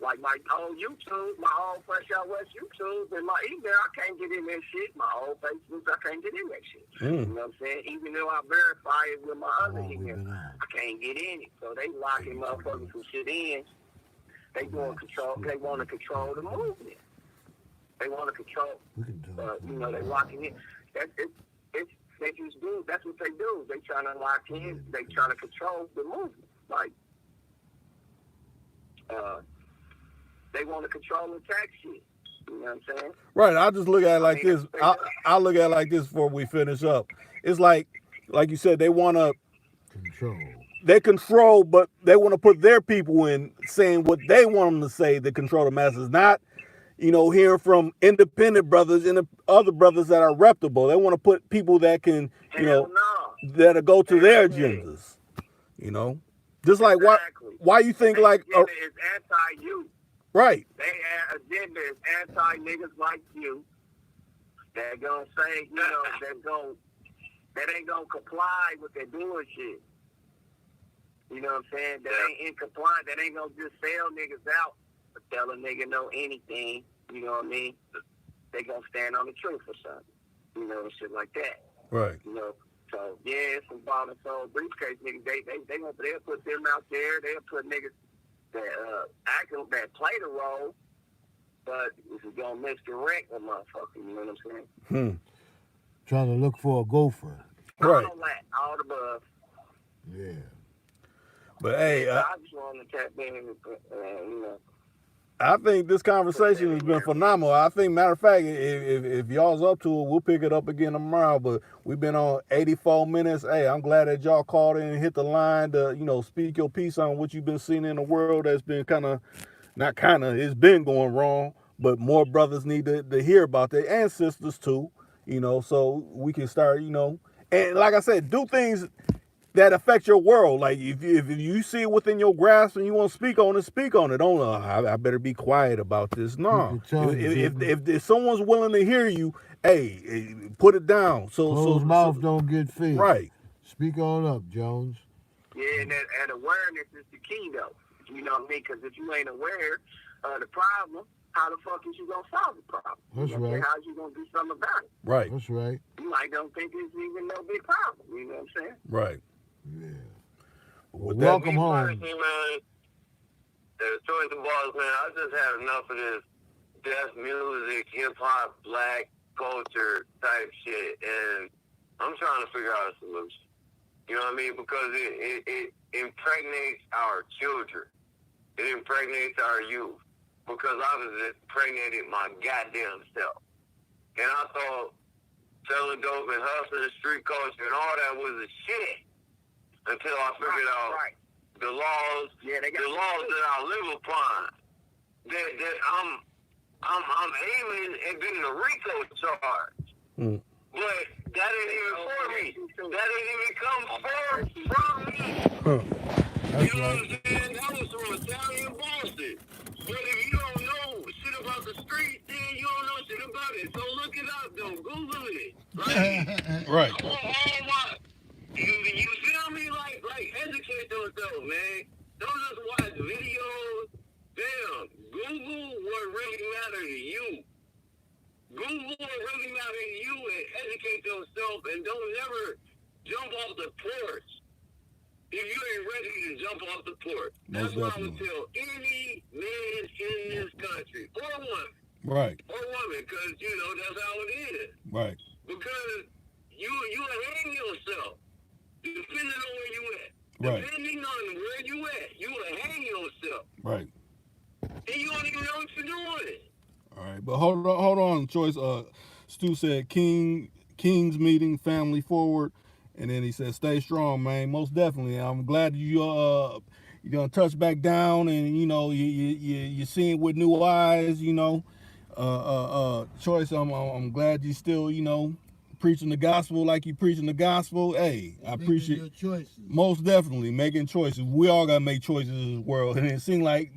Speaker 3: like my old YouTube, my old Fresh Out West YouTube, and my email, I can't get in that shit. My old Facebook, I can't get in that shit. You know what I'm saying? Even though I verify it with my other email, I can't get in it. So they locking motherfuckers some shit in. They want to control the movement. They want to control, you know, they locking in. They just do, that's what they do. They trying to lock in, they trying to control the movement. Like, they want to control the tax shit. You know what I'm saying?
Speaker 2: Right. I just look at it like this. I look at it like this before we finish up. It's like you said, they want to control, but they want to put their people in saying what they want them to say to control the masses, not, you know, hearing from independent brothers and other brothers that are reputable. They want to put people that can, you know, that'll go to their agendas. You know, just like why you think like
Speaker 3: agenda is anti-youth.
Speaker 2: Right.
Speaker 3: Their agenda is anti-niggas like you. They're gonna say, you know, that ain't gonna comply with their doing shit. You know what I'm saying? That ain't in compliance. That ain't gonna just sell niggas out. Tell a nigga know anything, you know what I mean? They gonna stand on the truth or something, you know, and shit like that.
Speaker 2: Right.
Speaker 3: You know, so yeah, some bottom soul briefcase niggas. They'll put them out there. They'll put niggas that play the role, but if you gonna misdirect a motherfucker, you know what I'm saying?
Speaker 1: Trying to look for a gopher.
Speaker 2: Right.
Speaker 3: All the above.
Speaker 1: Yeah.
Speaker 2: But hey,
Speaker 3: I just want to tap in, you know.
Speaker 2: I think this conversation has been phenomenal. I think, matter of fact, if y'all's up to it, we'll pick it up again tomorrow. But we've been on 84 minutes. Hey, I'm glad that y'all called in and hit the line to, you know, speak your piece on what you've been seeing in the world that's been it's been going wrong. But more brothers need to hear about that, and sisters too, you know, so we can start, you know. And like I said, do things that affect your world. Like if you see it within your grasp and you want to speak on it, Don't I better be quiet about this. No. If someone's willing to hear you, hey, put it down.
Speaker 1: Closed mouth don't get fed.
Speaker 2: Right.
Speaker 1: Speak on up, Jones.
Speaker 3: Yeah, and awareness is the key, though. You know what I mean? Because if you ain't aware of the problem, how the fuck is you gonna solve the problem?
Speaker 1: That's right.
Speaker 3: How you gonna do something about it?
Speaker 2: Right.
Speaker 1: That's right.
Speaker 3: You might don't think it's even no big problem. You know what I'm saying?
Speaker 2: Right.
Speaker 1: Yeah.
Speaker 2: Well,
Speaker 1: welcome home.
Speaker 3: Personally, man, as Choice of Balls, man, I just had enough of this death music, hip hop, black culture type shit, and I'm trying to figure out a solution. You know what I mean? Because it impregnates our children. It impregnates our youth. Because I was impregnated my goddamn self. And I thought selling dope and hustling, street culture, and all that was a shit. Until I figured out the laws, the laws that I live upon that I'm aiming at getting a RICO charge.
Speaker 2: Mm.
Speaker 3: But that ain't even for me. That ain't even come from me.
Speaker 1: That's
Speaker 3: You know what I'm
Speaker 1: right.
Speaker 3: saying? That was from Italian bosses. But if you don't know shit about the street, then you don't know shit about it. So look it up, though. Google it. Like,
Speaker 2: Right.
Speaker 3: all my, you feel me? Like educate yourself, man. Don't just watch videos. Damn, Google what really matters to you. Google what really matters to you and educate yourself, and don't never jump off the porch if you ain't ready to jump off the porch. That's
Speaker 2: Most
Speaker 3: what I would
Speaker 2: definitely.
Speaker 3: tell any man in this country, or woman,
Speaker 2: Right.
Speaker 3: because, you know, that's how it is.
Speaker 2: Right.
Speaker 3: Because you hang yourself, depending on where you at.
Speaker 2: Right.
Speaker 3: Depending on where you at, you will hang yourself.
Speaker 2: Right.
Speaker 3: And you don't even know what you're doing.
Speaker 2: All right, but hold on, Choice. Stu said King's meeting, family forward, and then he said, "Stay strong, man." Most definitely. I'm glad you're gonna touch back down, and you know you're seeing with new eyes. You know, Choice. I'm glad you still preaching the gospel like you preaching the gospel. Hey, I appreciate
Speaker 1: your choices.
Speaker 2: most definitely making choices. We all gotta make choices in this world, and it seems like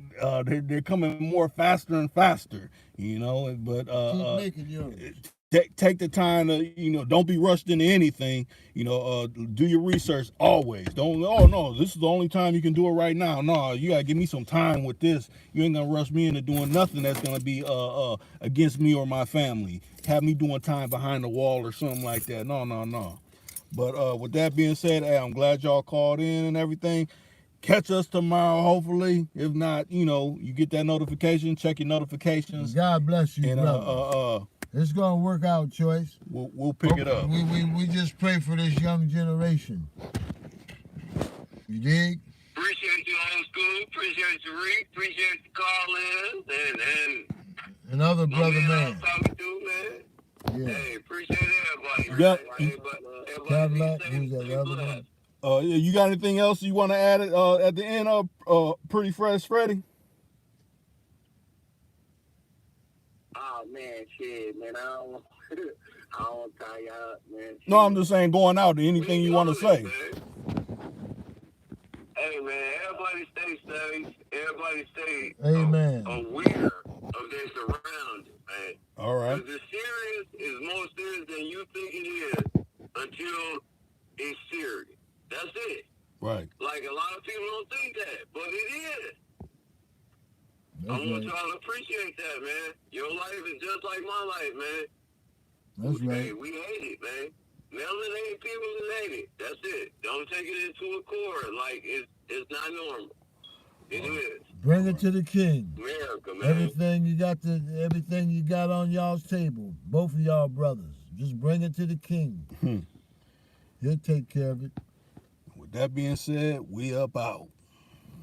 Speaker 2: they're coming more faster and faster. You know, but
Speaker 1: Keep making yours.
Speaker 2: take the time to don't be rushed into anything. Do your research always. Don't no, this is the only time you can do it right now. No, you gotta give me some time with this. You ain't gonna rush me into doing nothing that's gonna be against me or my family. Have me doing time behind the wall or something like that. No. But with that being said, hey, I'm glad y'all called in and everything. Catch us tomorrow, hopefully. If not, you get that notification. Check your notifications.
Speaker 1: God bless you,
Speaker 2: And
Speaker 1: brother. It's gonna work out, Choice.
Speaker 2: we'll pick it up.
Speaker 1: We just pray for this young generation. You dig?
Speaker 3: Appreciate you, old school. Appreciate you, Reek. Appreciate you calling
Speaker 1: And other
Speaker 3: my
Speaker 1: brother
Speaker 3: man I
Speaker 1: man.
Speaker 3: was talking to, man.
Speaker 1: Yeah.
Speaker 3: Hey, appreciate everybody.
Speaker 2: You got-
Speaker 3: man. Everybody
Speaker 1: Cadillac,
Speaker 3: be safe,
Speaker 1: who's that
Speaker 3: stay
Speaker 1: other
Speaker 3: blessed.
Speaker 1: one?
Speaker 2: You got anything else you want to add at the end of Pretty Fresh Freddy?
Speaker 3: Oh, man, shit, man. I don't want to tie you up, man.
Speaker 2: No, I'm just saying going out. Anything you want to say?
Speaker 3: Hey, man, everybody stay safe. Everybody stay
Speaker 1: Amen.
Speaker 3: aware of their surroundings, man.
Speaker 2: All right.
Speaker 3: Because the serious is more serious than you think it is until it's serious. That's it.
Speaker 2: Right.
Speaker 3: Like, a lot of people don't think that, but it is.
Speaker 1: That's
Speaker 3: I want
Speaker 1: right.
Speaker 3: y'all to appreciate that, man. Your life is just like my life, man.
Speaker 1: That's
Speaker 3: Hey,
Speaker 1: right.
Speaker 3: we hate it, man. Melanated people hate it. That's it. Don't take it into a core. Like, it's not normal. It is.
Speaker 1: Bring it to the King.
Speaker 3: America, man.
Speaker 1: Everything you got on y'all's table. Both of y'all brothers. Just bring it to the King. He'll take care of it.
Speaker 2: With that being said, we up out.